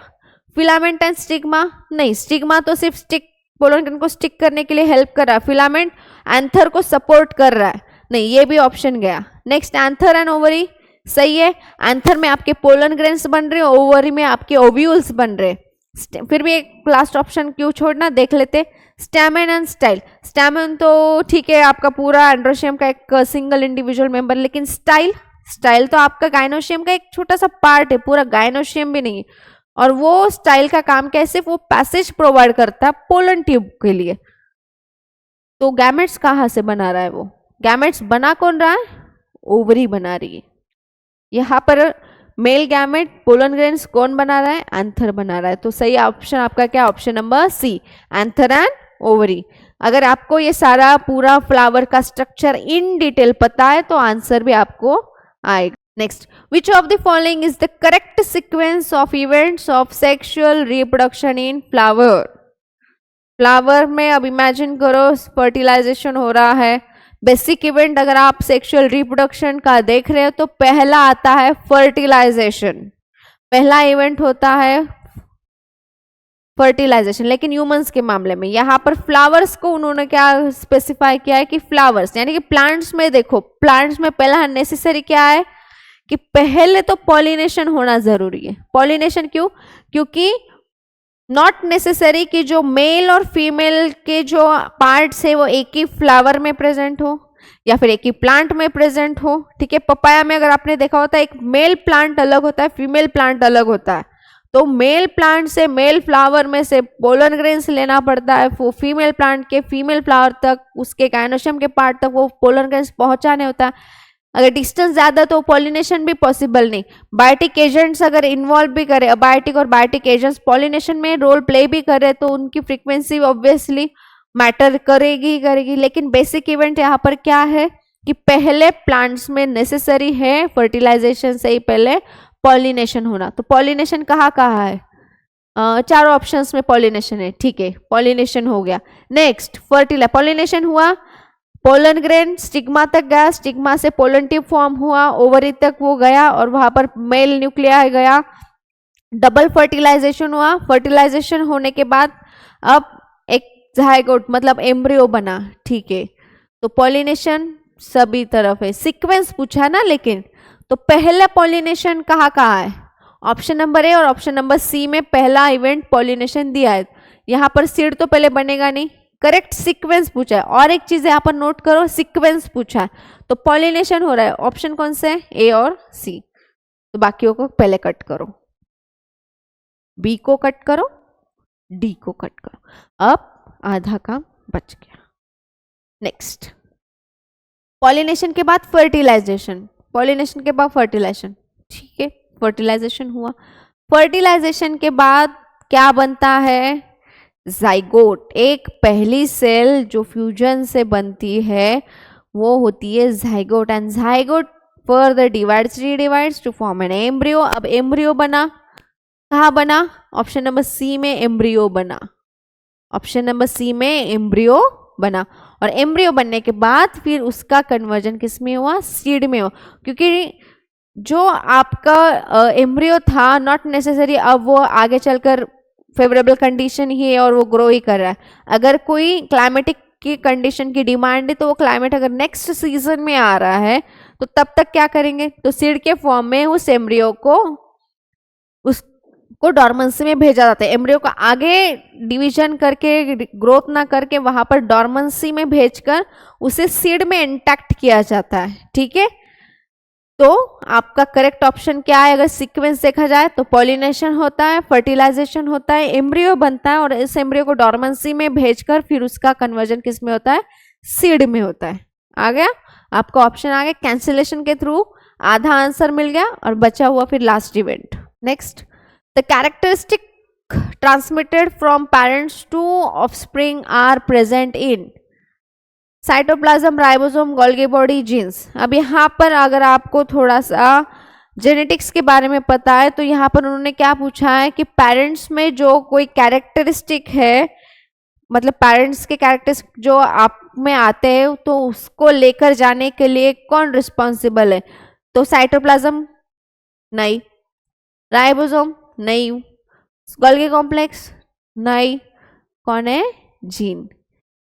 फिलामेंट एंड स्टिग्मा नहीं, स्टिग्मा तो सिर्फ स्टिक पोलन ग्रेन को स्टिक करने के लिए हेल्प कर रहा है, फिलामेंट एंथर को सपोर्ट कर रहा है, नहीं, ये भी ऑप्शन गया। नेक्स्ट एंथर एंड ओवरी, सही है, एंथर में आपके पोलन ग्रेन्स बन रहे, ओवरी में आपके ओव्यूल्स बन रहे। फिर भी एक लास्ट ऑप्शन क्यों छोड़ना, देख लेते, स्टैमेन एंड स्टाइल। स्टैमेन तो ठीक है आपका पूरा एंड्रोशियम का एक सिंगल इंडिविजुअल मेंबर, लेकिन स्टाइल, स्टाइल तो आपका गाइनोशियम का एक छोटा सा पार्ट है, पूरा गाइनोशियम भी नहीं है। और वो स्टाइल का काम कैसे, वो पैसेज प्रोवाइड करता है पोलन ट्यूब के लिए। तो गैमेट्स कहाँ से बना रहा है, वो गैमेट्स बना कौन रहा है, ओवरी बना रही है। यहाँ पर मेल गैमेट पोलन ग्रेन्स कौन बना रहा है, एंथर बना रहा है। तो सही ऑप्शन आपका क्या, option number C, anther and ovary. अगर आपको ये सारा पूरा फ्लावर का स्ट्रक्चर इन डिटेल पता है तो आंसर भी आपको आएगा। Next, which of the following is the correct sequence of events of sexual reproduction in flower. Flower में अब इमेजिन करो फर्टिलाइजेशन हो रहा है, बेसिक इवेंट अगर आप सेक्सुअल रिप्रोडक्शन का देख रहे हो तो पहला आता है फर्टिलाइजेशन, पहला इवेंट होता है फर्टिलाइजेशन। लेकिन ह्यूमंस के मामले में यहाँ पर फ्लावर्स को उन्होंने क्या स्पेसिफाई किया है कि फ्लावर्स यानी कि प्लांट्स में देखो, प्लांट्स में पहला नेसेसरी क्या है कि पहले तो पॉलिनेशन होना जरूरी है। पॉलिनेशन क्यों, क्योंकि नॉट नेसेसरी कि जो मेल और फीमेल के जो पार्ट्स है वो एक ही फ्लावर में प्रेजेंट हो या फिर एक ही प्लांट में प्रेजेंट हो, ठीक है। पपाया में अगर आपने देखा होता है एक मेल प्लांट अलग होता है, फीमेल प्लांट अलग होता है, तो मेल प्लांट से मेल फ्लावर में से पोलन ग्रेन्स लेना पड़ता है, वो फीमेल प्लांट के फीमेल फ्लावर तक, उसके गाइनोशियम के पार्ट तक वो पोलन ग्रेन्स पहुंचाने होता है। अगर डिस्टेंस ज़्यादा तो पॉलिनेशन भी पॉसिबल नहीं। बायोटिक एजेंट्स अगर इन्वॉल्व भी करे, बायोटिक और बायोटिक एजेंट्स पॉलिनेशन में रोल प्ले भी करे तो उनकी फ्रीक्वेंसी ऑब्वियसली मैटर करेगी ही करेगी। लेकिन बेसिक इवेंट यहाँ पर क्या है कि पहले प्लांट्स में नेसेसरी है फर्टिलाइजेशन से ही पहले पॉलिनेशन होना। तो पॉलिनेशन कहाँ कहाँ है, चारों ऑप्शंस में पॉलिनेशन है, ठीक है, पॉलिनेशन हो गया। नेक्स्ट पॉलिनेशन हुआ, पोलन ग्रेन स्टिग्मा तक गया, स्टिग्मा से पोलन ट्यूब फॉर्म हुआ, ओवरी तक वो गया और वहां पर मेल न्यूक्लिया गया, डबल फर्टिलाइजेशन हुआ, फर्टिलाइजेशन होने के बाद अब एक जायगोट मतलब एम्ब्रियो बना, ठीक है। तो पॉलिनेशन सभी तरफ है, सीक्वेंस पूछा है ना, लेकिन तो पहला पॉलिनेशन कहाँ कहाँ है, ऑप्शन नंबर ए और ऑप्शन नंबर सी में पहला इवेंट पॉलिनेशन दिया है। यहाँ पर सीड तो पहले बनेगा नहीं, करेक्ट सीक्वेंस पूछा है। और एक चीज यहाँ पर नोट करो, सीक्वेंस पूछा है, तो पॉलिनेशन हो रहा है, ऑप्शन कौन से है, ए और सी। तो बाकियों को पहले कट करो, बी को कट करो, डी को कट करो, अब आधा काम बच गया। नेक्स्ट, पॉलिनेशन के बाद फर्टिलाइजेशन, पॉलिनेशन के बाद फर्टिलाइजेशन, ठीक है, फर्टिलाइजेशन हुआ, फर्टिलाइजेशन के बाद क्या बनता है, जाइगोट। एक पहली सेल जो फ्यूजन से बनती है वो होती है zygote, and zygote further divides redivides to form an embryo. अब एम्ब्रियो बना, कहाँ बना, ऑप्शन नंबर सी में एम्ब्रियो बना, ऑप्शन नंबर सी में एम्ब्रियो बना। और एम्ब्रियो बनने के बाद फिर उसका कन्वर्जन किस में हुआ, सीड में हुआ, क्योंकि जो आपका एम्ब्रियो था नॉट नेसेसरी अब वो आगे चलकर फेवरेबल कंडीशन ही है और वो ग्रो ही कर रहा है। अगर कोई क्लाइमेटिक की कंडीशन की डिमांड है तो वो क्लाइमेट अगर नेक्स्ट सीजन में आ रहा है तो तब तक क्या करेंगे, तो सीड के फॉर्म में उस एम्ब्रियो को उसको डॉर्मेंसी में भेजा जाता है। एम्ब्रियो को आगे डिवीजन करके ग्रोथ ना करके वहां पर डॉर्मेंसी में भेजकर उसे सीड में इंटैक्ट किया जाता है, ठीक है। तो आपका करेक्ट ऑप्शन क्या है, अगर सीक्वेंस देखा जाए तो पॉलिनेशन होता है, फर्टिलाइजेशन होता है, एम्ब्रियो बनता है और इस एम्ब्रियो को डॉर्मेंसी में भेजकर फिर उसका कन्वर्जन किस में होता है, सीड में होता है। आ गया आपका ऑप्शन, आ गया कैंसिलेशन के थ्रू आधा आंसर मिल गया और बचा हुआ फिर last event. Next, the characteristic transmitted from parents to offspring are present in cytoplasm, ribosome, Golgi body, genes. अब यहाँ पर अगर आपको थोड़ा सा जेनेटिक्स के बारे में पता है तो यहाँ पर उन्होंने क्या पूछा है कि पेरेंट्स में जो कोई कैरेक्टरिस्टिक है, मतलब पेरेंट्स के कैरेक्टरिस्टिक जो आप में आते हैं तो उसको लेकर जाने के लिए कौन रिस्पॉन्सिबल है, तो साइटोप्लाज्म नहीं, राइबोसोम नहीं, गोल्गी कॉम्प्लेक्स नहीं, कौन है, gene.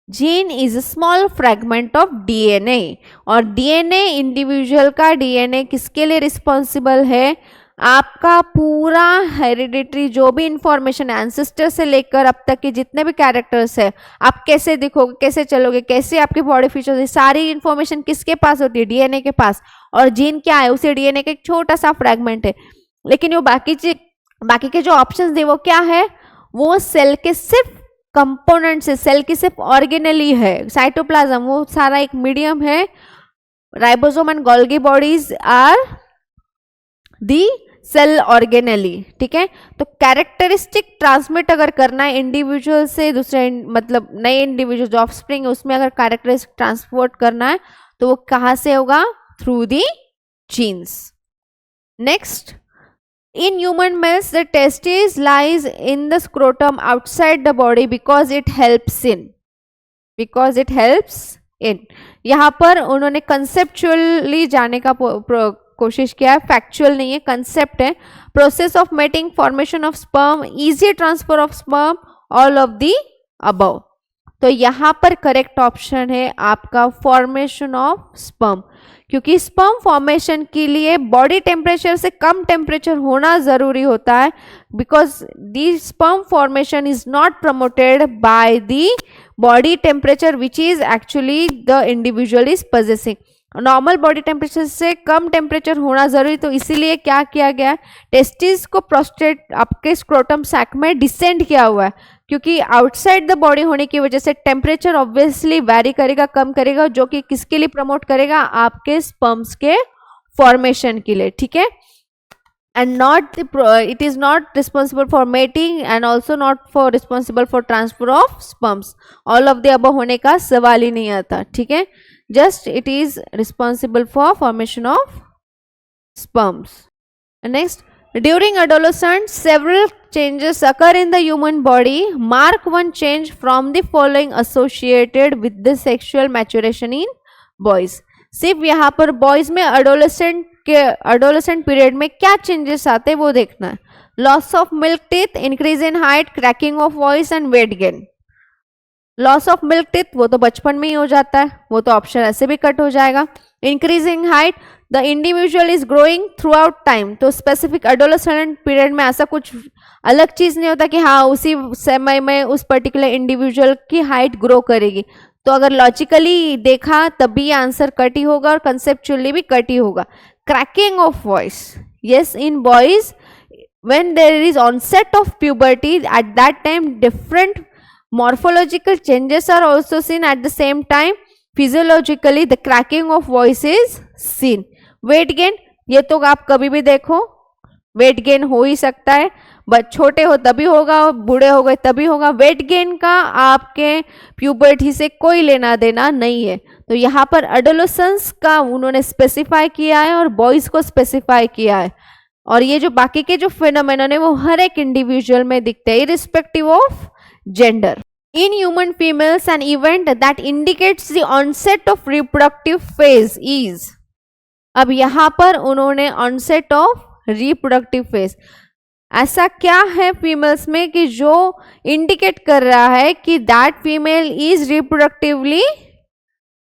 Gene is a small fragment of DNA, और डीएनए इंडिविजुअल का डीएनए किसके लिए रिस्पॉन्सिबल है, आपका पूरा हेरिडिटरी जो भी इंफॉर्मेशन एंसेस्टर से लेकर अब तक के जितने भी कैरेक्टर्स है, आप कैसे दिखोगे, कैसे चलोगे, कैसे आपके बॉडी फीचर्स है, सारी इंफॉर्मेशन किसके पास होती है, डीएनए के पास। और जीन क्या है, उसे डीएनए का एक छोटा सा फ्रैगमेंट है, लेकिन वो बाकी के जो ऑप्शंस दे वो क्या है, वो सेल के सिर्फ कंपोनेंट्स है, सेल की सिर्फ ऑर्गेनेली है। साइटोप्लाज्म वो सारा एक मीडियम है, ribosome and Golgi bodies are the cell organelle, ठीक है। तो कैरेक्टरिस्टिक ट्रांसमिट अगर करना है इंडिविजुअल से दूसरे, मतलब नए इंडिविजुअल जो ऑफस्प्रिंग है उसमें अगर कैरेक्टरिस्टिक ट्रांसपोर्ट करना है तो वो कहाँ से होगा, through the genes. Next, in human males the testes lies in the scrotum outside the body because it helps in यहाँ पर उन्होंने कंसेप्चुअली जाने का कोशिश किया है, फैक्चुअल नहीं है, कंसेप्ट है। Process of mating, formation of sperm, easy transfer of sperm, all of the above. तो यहाँ पर करेक्ट ऑप्शन है आपका फॉर्मेशन ऑफ स्पर्म, क्योंकि स्पर्म फॉर्मेशन के लिए बॉडी टेम्परेचर से कम टेम्परेचर होना जरूरी होता है, because the sperm formation is not promoted by the body temperature which is actually the individual is possessing. Normal body temperature से कम टेम्परेचर होना जरूरी, तो इसीलिए क्या किया गया, टेस्टिस को प्रोस्टेट आपके स्क्रोटम सैक में डिसेंड किया हुआ है, क्योंकि आउटसाइड द बॉडी होने की वजह से टेम्परेचर ऑब्वियसली वैरी करेगा, कम करेगा, जो कि किसके लिए प्रमोट करेगा, आपके स्पर्म्स के फॉर्मेशन के लिए, ठीक है। And not it is not responsible for mating and also not for responsible for transfer of sperms. All of the above होने का सवाल ही नहीं आता, ठीक है। Just it is responsible for formation of sperms. And next, during adolescence, several changes occur in the human body. Mark one change from the following associated with the sexual maturation in boys. सिर्फ यहाँ पर बॉयज में एडोलेसेंट पीरियड में क्या चेंजेस आते हैं वो देखना है। Loss of milk teeth, increase in height, cracking of voice and weight gain. Loss of milk teeth वो तो बचपन में ही हो जाता है, वो तो ऑप्शन ऐसे भी कट हो जाएगा। Increasing height, the individual is growing through out time, तो स्पेसिफिक एडोलेसेंट पीरियड में ऐसा कुछ अलग चीज नहीं होता कि हाँ उसी समय में उस पर्टिकुलर इंडिविजुअल की हाइट ग्रो करेगी। तो अगर लॉजिकली देखा तभी आंसर कट ही होगा और कंसेप्चुअली भी कट ही होगा। Cracking of voice, yes, in boys when there is onset of puberty, at that time different morphological changes are also seen, at the same time physiologically the cracking of voice is seen। weight gain, ये तो आप कभी भी देखो वेट गेन हो ही सकता है, बट छोटे हो तभी होगा, बूढ़े हो गए तभी होगा। वेट गेन का आपके प्यूबर्टी से कोई लेना देना नहीं है। तो यहाँ पर एडोलेसेंस का उन्होंने स्पेसिफाई किया है और बॉयज को स्पेसिफाई किया है, और ये जो बाकी के जो फिनोमेनन है वो हर एक इंडिविजुअल में दिखते हैं irrespective of gender. In human females an event that indicates the onset of reproductive phase is, अब यहाँ पर उन्होंने ऑनसेट ऑफ रिप्रोडक्टिव फेज, ऐसा क्या है फीमेल्स में कि जो इंडिकेट कर रहा है कि that female is reproductively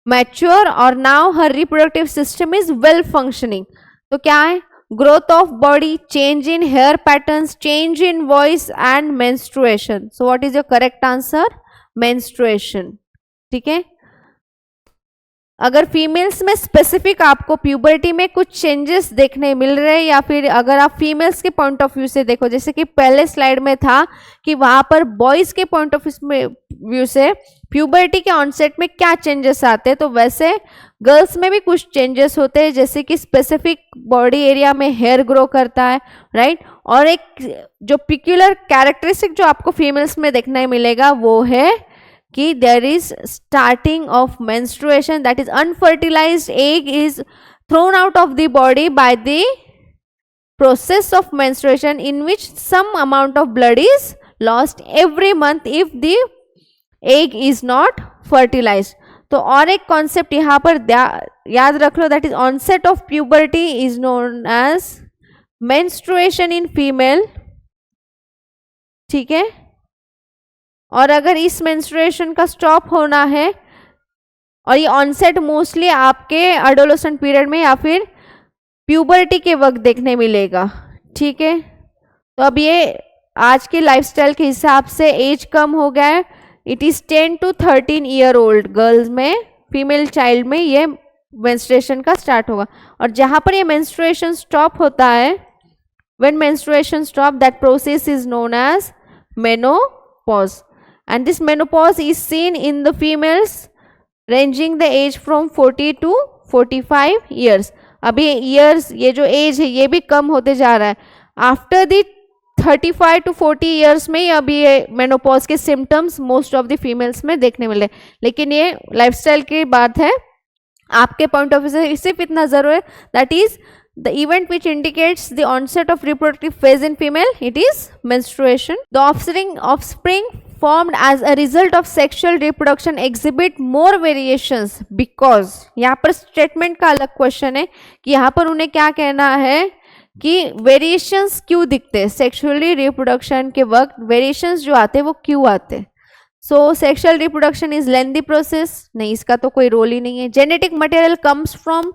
mature और now her reproductive system is well functioning. तो क्या है? Growth of body, change in hair patterns, change in voice and menstruation. So what is your correct answer? Menstruation. ठीक है, अगर फीमेल्स में स्पेसिफिक आपको प्यूबर्टी में कुछ चेंजेस देखने मिल रहे हैं, या फिर अगर आप फीमेल्स के पॉइंट ऑफ व्यू से देखो, जैसे कि पहले स्लाइड में था कि वहां पर बॉयज के पॉइंट ऑफ व्यू से प्यूबर्टी के ऑनसेट में क्या चेंजेस आते हैं, तो वैसे गर्ल्स में भी कुछ चेंजेस होते हैं, जैसे कि स्पेसिफिक बॉडी एरिया में हेयर ग्रो करता है, राइट। और एक जो पिक्यूलर कैरेक्टरिस्टिक जो आपको फीमेल्स में देखने मिलेगा वो है कि there is starting of menstruation, that is unfertilized egg is thrown out of the body by the process of menstruation, in which some amount of blood is lost every month if the egg is not fertilized। तो और एक कॉन्सेप्ट यहाँ पर याद रख लो, that is onset of puberty is known as menstruation in female। ठीक है, और अगर इस मेंस्ट्रुएशन का स्टॉप होना है, और ये ऑनसेट मोस्टली आपके एडोलेसेंट पीरियड में या फिर प्यूबर्टी के वक्त देखने मिलेगा। ठीक है, तो अब ये आज के लाइफस्टाइल के हिसाब से एज कम हो गया है, it is 10 to 13 year old girls में, फीमेल चाइल्ड में ये मेंस्ट्रुएशन का स्टार्ट होगा। और जहाँ पर ये मेंस्ट्रुएशन स्टॉप होता है, when menstruation stop, that process is known as menopause. And this menopause is seen in the females ranging the age from 40 to 45 years। अभी years, ये जो age है ये भी कम होते जा रहा है। आफ्टर द 35 to 40 years में अभी ये menopause के symptoms most of the females में देखने मिले, लेकिन ये lifestyle की बात है। आपके पॉइंट ऑफ व्यू से सिर्फ इतना जरूर है, that is the event which indicates the onset of reproductive phase in female, it is menstruation। the offspring formed as a result of sexual reproduction exhibit more variations because, यहाँ पर स्टेटमेंट का अलग क्वेश्चन है कि यहाँ पर उन्हें क्या कहना है कि वेरिएशंस क्यों दिखते हैं, सेक्सुअली रिप्रोडक्शन के वक्त वेरिएशंस जो आते हैं वो क्यों आते हैं। सो sexual reproduction is lengthy process, नहीं इसका तो कोई रोल ही नहीं है। Genetic material comes from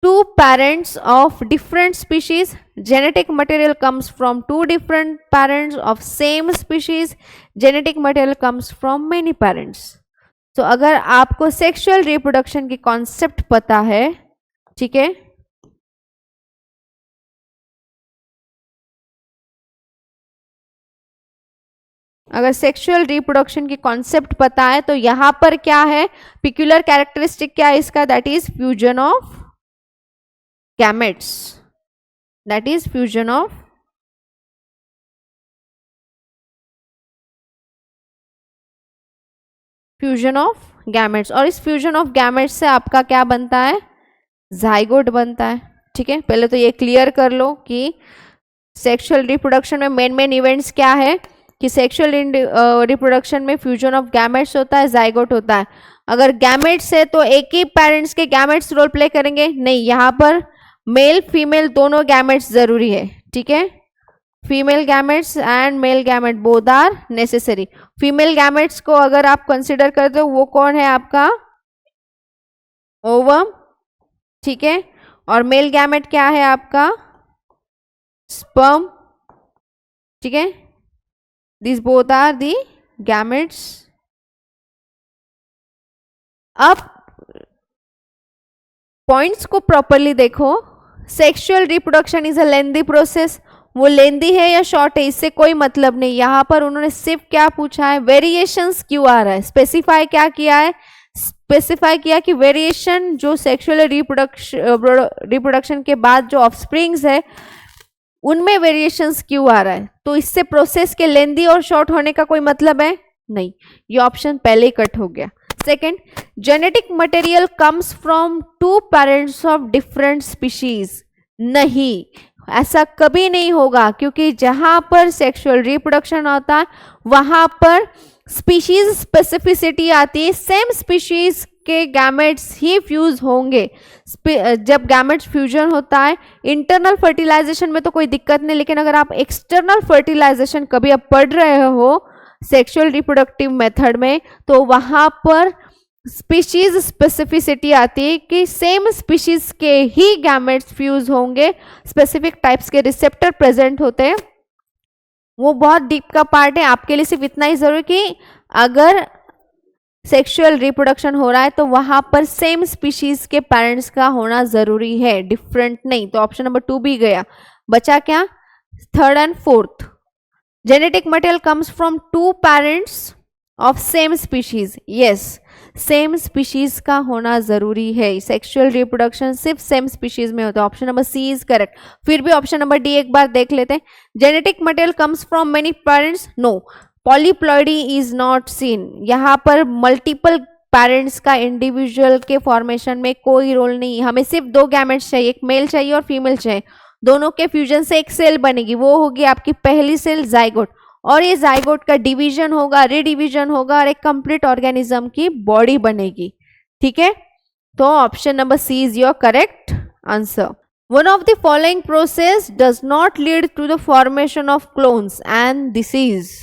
two parents of different species, genetic material comes from two different parents of same species, genetic material comes from many parents। तो अगर आपको सेक्सुअल रिप्रोडक्शन की कॉन्सेप्ट पता है, ठीक है, अगर सेक्सुअल रिप्रोडक्शन की कॉन्सेप्ट पता है तो यहाँ पर क्या है, पिक्यूलर कैरेक्टरिस्टिक क्या है इसका, that is fusion of gametes, that is fusion of gametes। और इस फ्यूजन ऑफ गैमेट्स से आपका क्या बनता है, जाइगोट बनता है। ठीक है, पहले तो ये क्लियर कर लो कि सेक्सुअल रिप्रोडक्शन में मेन इवेंट्स क्या है, कि सेक्सुअल रिप्रोडक्शन में फ्यूजन ऑफ गैमेट्स होता है, जाइगोट होता है। अगर गैमेट्स है तो एक ही पेरेंट्स के गैमेट्स रोल प्ले करेंगे, नहीं, यहाँ पर मेल फीमेल दोनों गैमेट्स जरूरी है। ठीक है, female gametes and male gamete both are necessary. Female gametes को अगर आप कंसिडर करते हो वो कौन है आपका, ओवम, ठीक है, और मेल गैमेट क्या है आपका, स्पर्म, ठीक है, this both are the gametes. अब पॉइंट्स को प्रॉपरली देखो, sexual reproduction is a lengthy process, वो लेंदी है या शॉर्ट है इससे कोई मतलब नहीं, यहां पर उन्होंने सिर्फ क्या पूछा है, वेरिएशंस क्यों आ रहा है, स्पेसिफाई क्या किया है, स्पेसिफाई किया कि वेरिएशन जो सेक्सुअल रिप्रोडक्शन के बाद जो ऑफस्प्रिंग्स है उनमें वेरिएशंस क्यों आ रहा है, तो इससे प्रोसेस के लेंदी और शॉर्ट होने का कोई मतलब है नहीं, ये ऑप्शन पहले ही कट हो गया। Second, genetic material comes from two parents of different species, नहीं, ऐसा कभी नहीं होगा, क्योंकि जहां पर सेक्सुअल रिप्रोडक्शन होता है वहां पर स्पीशीज स्पेसिफिसिटी आती है, सेम स्पीशीज के गैमेट्स ही फ्यूज होंगे। जब गैमेट्स फ्यूजन होता है इंटरनल फर्टिलाइजेशन में तो कोई दिक्कत नहीं, लेकिन अगर आप एक्सटर्नल फर्टिलाइजेशन कभी आप पढ़ रहे हो सेक्सुअल रिप्रोडक्टिव मेथड में, तो वहां पर स्पीशीज स्पेसिफिसिटी आती है कि सेम स्पीशीज के ही गैमेट्स फ्यूज होंगे, स्पेसिफिक टाइप्स के रिसेप्टर प्रेजेंट होते हैं। वो बहुत डीप का पार्ट है, आपके लिए सिर्फ इतना ही जरूरी कि अगर सेक्सुअल रिप्रोडक्शन हो रहा है तो वहां पर सेम स्पीशीज के पेरेंट्स का होना जरूरी है, डिफरेंट नहीं। तो ऑप्शन नंबर 2 भी गया, बचा क्या, third and fourth. Genetic material comes from two parents of same species, yes, same species का होना जरूरी है, सेक्सुअल रिप्रोडक्शन सिर्फ सेम स्पीशीज में होता है। Option number C is correct. फिर भी ऑप्शन नंबर डी एक बार देख लेते हैं, genetic material comes from many parents, no, polyploidy is not seen, यहाँ पर मल्टीपल पेरेंट्स का इंडिविजुअल के फॉर्मेशन में कोई रोल नहीं, हमें सिर्फ दो गैमेट्स चाहिए, एक मेल चाहिए और फीमेल चाहिए, दोनों के फ्यूजन से एक सेल बनेगी, वो होगी आपकी पहली सेल जाइगोट, और ये जाइगोट का डिवीजन होगा, रिडिवीजन होगा और एक कंप्लीट ऑर्गेनिज्म की बॉडी बनेगी, ठीक है। तो option number C is your correct answer. One of the following process does not lead to the formation of clones and this is,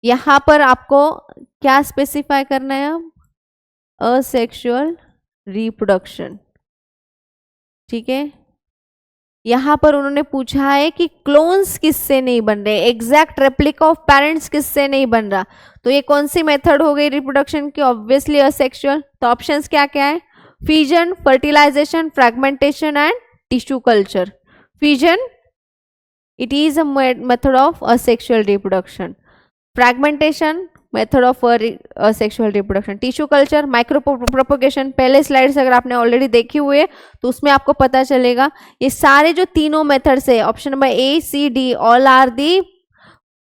यहां पर आपको क्या स्पेसिफाई करना है, अब असेक्सुअल रिप्रोडक्शन, ठीक है। यहां पर उन्होंने पूछा है कि क्लोन्स किससे नहीं बन रहे, एग्जैक्ट रेप्लिका ऑफ पेरेंट्स किससे नहीं बन रहा, तो ये कौन सी मेथड हो गई रिप्रोडक्शन की, ऑब्वियसली असेक्सुअल। तो ऑप्शंस क्या क्या है, fusion, fertilisation, fragmentation and tissue culture. Fusion, it is a method of asexual reproduction, fragmentation method of sexual reproduction, tissue culture, micro propagation, पहले स्लाइड्स अगर आपने ऑलरेडी देखी हुई है तो उसमें आपको पता चलेगा, ये सारे जो तीनों मेथड्स है option number A C D all are the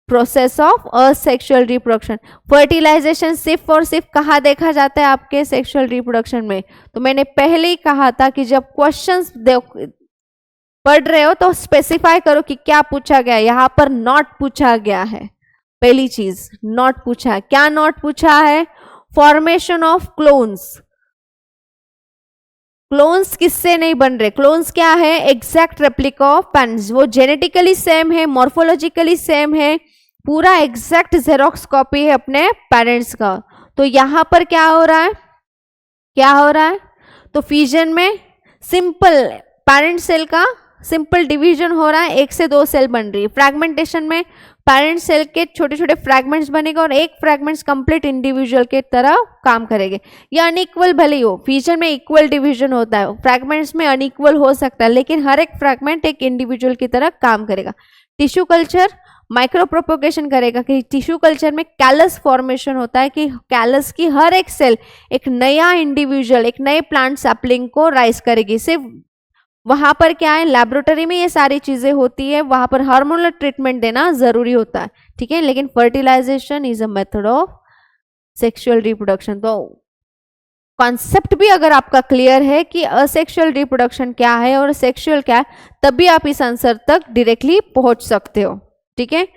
process of asexual reproduction. Fertilisation सिर्फ और सिर्फ कहाँ देखा जाता है आपके सेक्सुअल रिप्रोडक्शन में, तो मैंने पहले ही कहा था कि जब क्वेश्चंस पढ़ रहे हो तो स्पेसिफाई करो कि क्या पूछा गया, यहाँ पर नॉट पूछा गया है, पहली चीज नॉट पूछा है, क्या नॉट पूछा है, फॉर्मेशन ऑफ क्लोन्स, क्लोन्स किससे नहीं बन रहे, क्लोन्स क्या है, एग्जैक्ट रेप्लिका ऑफ पेरेंट्स, वो जेनेटिकली सेम है, मॉर्फोलॉजिकली सेम है, पूरा एग्जैक्ट जेरोक्स कॉपी है अपने पेरेंट्स का। तो यहां पर क्या हो रहा है, क्या हो रहा है, तो फ्यूजन में सिंपल पेरेंट सेल का सिंपल डिवीजन हो रहा है, एक से दो सेल बन रही है। फ्रैगमेंटेशन में पेरेंट सेल के छोटे छोटे फ्रैगमेंट्स बनेगा और एक फ्रैगमेंट्स कंप्लीट इंडिविजुअल के तरह काम करेंगे, या अनइक्वल भले ही हो, फ्यूजन में इक्वल डिवीजन होता है, फ्रैगमेंट्स में अनइक्वल हो सकता है, लेकिन हर एक फ्रैगमेंट एक इंडिविजुअल की तरह काम करेगा। टिश्यू कल्चर माइक्रो प्रोपोगेशन करेगा कि टिश्यू कल्चर में कैलस फॉर्मेशन होता है कि कैलस की हर एक सेल एक नया इंडिविजुअल, एक नए प्लांट सैपलिंग को राइज करेगी। सिर्फ वहां पर क्या है, लैबोरेटरी में ये सारी चीजें होती है, वहां पर हार्मोनल ट्रीटमेंट देना जरूरी होता है, ठीक है, लेकिन fertilisation is a method of sexual reproduction. तो कॉन्सेप्ट भी अगर आपका क्लियर है कि असेक्सुअल रिप्रोडक्शन क्या है और सेक्सुअल क्या है, तभी आप इस आंसर तक डायरेक्टली पहुंच सकते हो, ठीक है।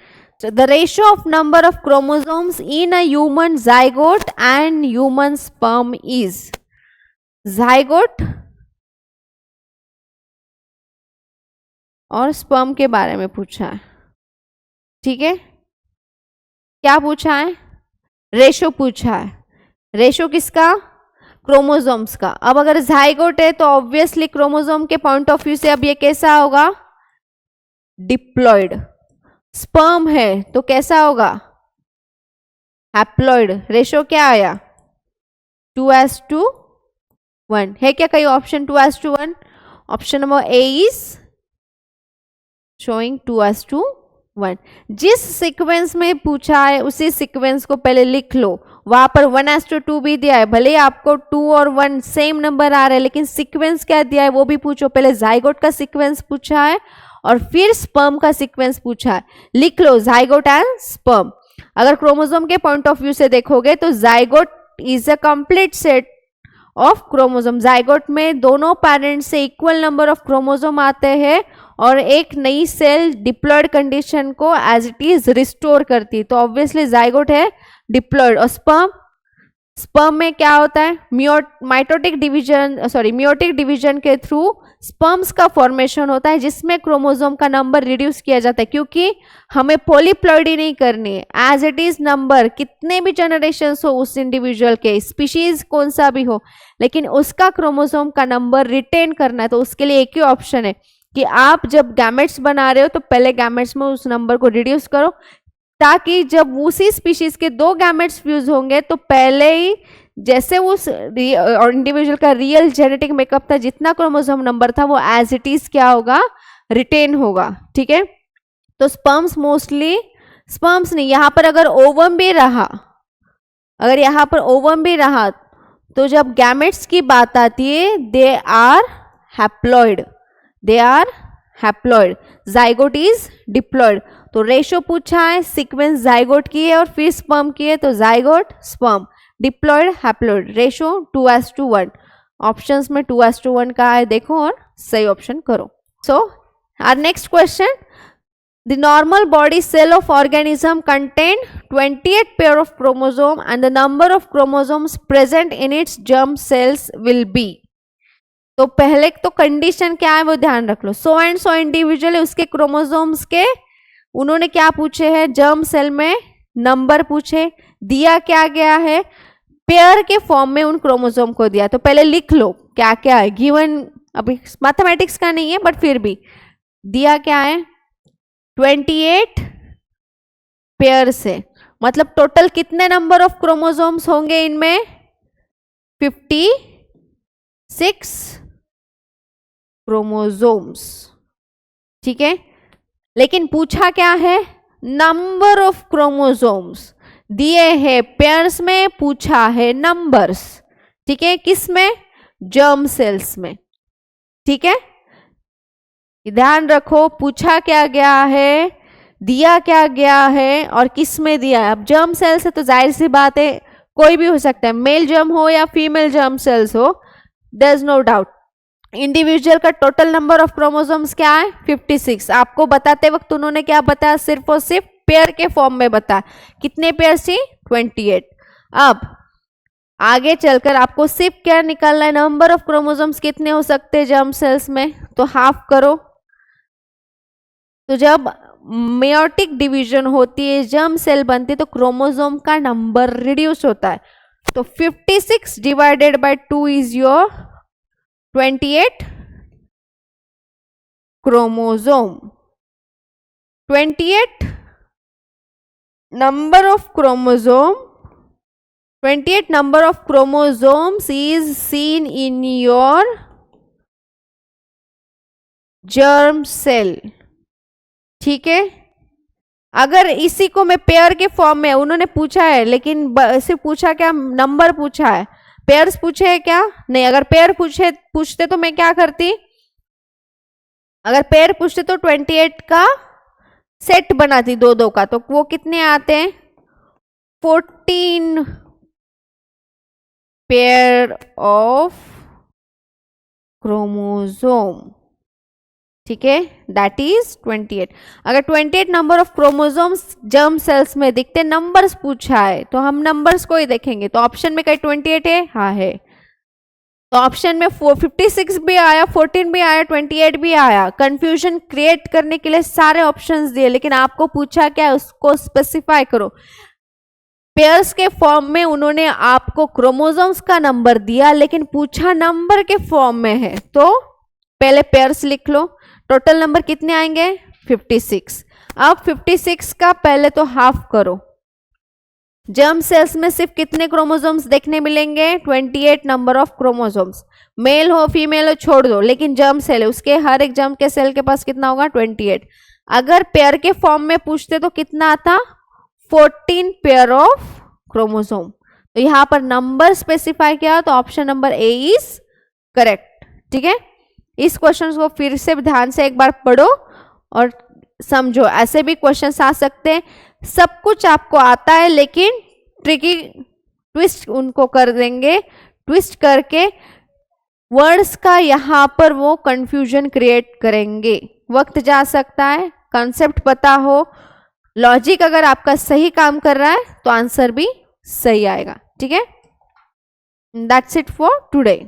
The ratio of number of chromosomes in a human zygote and human sperm is, zygote और स्पर्म के बारे में पूछा है, ठीक है, क्या पूछा है? रेशो पूछा है। रेशो किसका? क्रोमोसोम्स का। अब अगर जाइगोट है तो ऑब्वियसली क्रोमोसोम के पॉइंट ऑफ व्यू से अब ये कैसा होगा? डिप्लॉइड। स्पर्म है तो कैसा होगा? हैप्लॉइड। रेशो क्या आया? 2:1 है क्या कहीं option 2:1? Option number A is showing 2:1। जिस सीक्वेंस में पूछा है उसी सीक्वेंस को पहले लिख लो। वहां पर 1:2 भी दिया है, भले ही आपको 2 और 1 सेम नंबर आ रहा है, लेकिन सीक्वेंस क्या दिया है वो भी पूछो। पहले जाइगोट का सीक्वेंस पूछा है और फिर स्पर्म का सीक्वेंस पूछा है। लिख लो जाइगोट एंड स्पर्म। अगर क्रोमोसोम के पॉइंट ऑफ व्यू से देखोगे तो zygote is a complete set of chromosome. Zygote में दोनों पेरेंट्स से इक्वल नंबर ऑफ क्रोमोसोम आते हैं और एक नई सेल डिप्लॉयड कंडीशन को एज इट इज रिस्टोर करती है। तो ऑब्वियसली जाइगोट है डिप्लॉयड। और स्पर्म में क्या होता है? मियोटिक डिवीजन के थ्रू स्पर्म्स का फॉर्मेशन होता है जिसमें क्रोमोसोम का नंबर रिड्यूस किया जाता है, क्योंकि हमें पॉलीप्लॉइडी नहीं करनी है। एज इट इज नंबर कितने भी जनरेशन हो उस इंडिविजुअल के, स्पीशीज कौन सा भी हो, लेकिन उसका क्रोमोसोम का नंबर रिटेन करना है। तो उसके लिए एक ही ऑप्शन है कि आप जब गैमेट्स बना रहे हो तो पहले गैमेट्स में उस नंबर को रिड्यूस करो, ताकि जब उसी स्पीशीज के 2 गैमेट्स फ्यूज होंगे तो पहले ही जैसे उस इंडिविजुअल का रियल जेनेटिक मेकअप था, जितना क्रोमोसोम नंबर था वो एज इट इज क्या होगा? रिटेन होगा। ठीक है, तो स्पर्म्स नहीं, यहां पर अगर ओवम भी रहा, तो जब गैमेट्स की बात आती है they are haploid. Zygote is diploid. तो रेशो पूछा है, सीक्वेंस जाइगोट की है और फिर स्पर्म की है, तो zygote sperm, diploid haploid. Ratio 2:1। Options में 2:1 का है, देखो और सही ऑप्शन करो। So our next question, the normal body cell of organism contain 28 pair of chromosome and the number of chromosomes present in its germ cells will be। तो पहले तो कंडीशन क्या है वो ध्यान रख लो। सो एंड सो इंडिविजुअल है, उसके क्रोमोसोम्स के उन्होंने क्या पूछे हैं? जर्म सेल में नंबर पूछे, दिया क्या गया है? पेयर के फॉर्म में उन क्रोमोसोम को दिया। तो पहले लिख लो क्या क्या है गिवन। अभी मैथमेटिक्स का नहीं है बट फिर भी दिया क्या है? 28 पेयर से, मतलब टोटल कितने नंबर ऑफ क्रोमोसोम्स होंगे इनमें? 56 क्रोमोसोम्स। ठीक है, लेकिन पूछा क्या है? नंबर ऑफ क्रोमोसोम्स दिए हैं पेयर्स में, पूछा है नंबर्स। ठीक है, किस में? जर्म सेल्स में। ठीक है, ध्यान रखो पूछा क्या गया है, दिया क्या गया है और किस में दिया है। अब जर्म सेल्स है तो जाहिर सी बात है कोई भी हो सकता है, मेल जर्म हो या फीमेल जर्म सेल्स हो, there is no doubt. Individual का टोटल नंबर ऑफ क्रोमोसोम्स क्या है? 56। आपको बताते वक्त उन्होंने क्या बताया? सिर्फ और सिर्फ पेयर के फॉर्म में बताया। कितने पेयर थी? 28। अब आगे चलकर आपको सिर्फ क्या निकालना है? नंबर ऑफ क्रोमोसोम्स कितने हो सकते हैं जर्म सेल्स में, तो हाफ करो। तो जब मेयोटिक डिवीजन होती है, जर्म सेल बनती है, तो क्रोमोसोम का नंबर रिड्यूस होता है। तो 56 divided by 2 is your 28 chromosome. 28 number of chromosomes is seen in your germ cell। ठीक है, अगर इसी को मैं पेयर के फॉर्म में, उन्होंने पूछा है लेकिन सिर्फ पूछा क्या? नंबर पूछा है, पेयर्स पूछे है क्या? नहीं। अगर पेयर पूछते तो मैं क्या करती? अगर पेयर पूछते तो 28 का सेट बनाती, 2-2 का, तो वो कितने आते हैं? 14 पेयर ऑफ क्रोमोसोम। ठीक है, दैट इज 28। अगर 28 number of chromosomes germ cells में दिखते, नंबर्स पूछा है तो हम नंबर्स को ही देखेंगे। तो ऑप्शन में कहीं 28 है? हाँ है। तो ऑप्शन में 56 भी आया, 14 भी आया, 28 भी आया। कंफ्यूजन क्रिएट करने के लिए सारे ऑप्शंस दिए, लेकिन आपको पूछा क्या, उसको स्पेसिफाई करो। पेयर्स के फॉर्म में उन्होंने आपको क्रोमोसोम्स का नंबर दिया, लेकिन पूछा नंबर के फॉर्म में है, तो पहले पेयर्स लिख लो। टोटल नंबर कितने आएंगे, 56। अब 56 का पहले तो हाफ करो। जर्म सेल्स में सिर्फ कितने क्रोमोसोम्स देखने मिलेंगे, 28 नंबर ऑफ क्रोमोसोम्स। मेल हो फीमेल हो छोड़ दो, लेकिन जर्म सेल है, उसके हर एक जर्म के सेल के पास कितना होगा, 28। अगर पेयर के फॉर्म में पूछते तो कितना आता, 14 पेयर ऑफ क्रोमोसोम। तो यहां पर नंबर स्पेसिफाई किया, तो option number A is correct. ठीक है, इस क्वेश्चन को फिर से ध्यान से एक बार पढ़ो और समझो। ऐसे भी क्वेश्चंस आ सकते हैं, सब कुछ आपको आता है, लेकिन ट्रिकी ट्विस्ट उनको कर देंगे, ट्विस्ट करके वर्ड्स का यहाँ पर वो कंफ्यूजन क्रिएट करेंगे। वक्त जा सकता है, कॉन्सेप्ट पता हो, लॉजिक अगर आपका सही काम कर रहा है तो आंसर भी सही आएगा। ठीक है, दैट्स इट फॉर टुडे।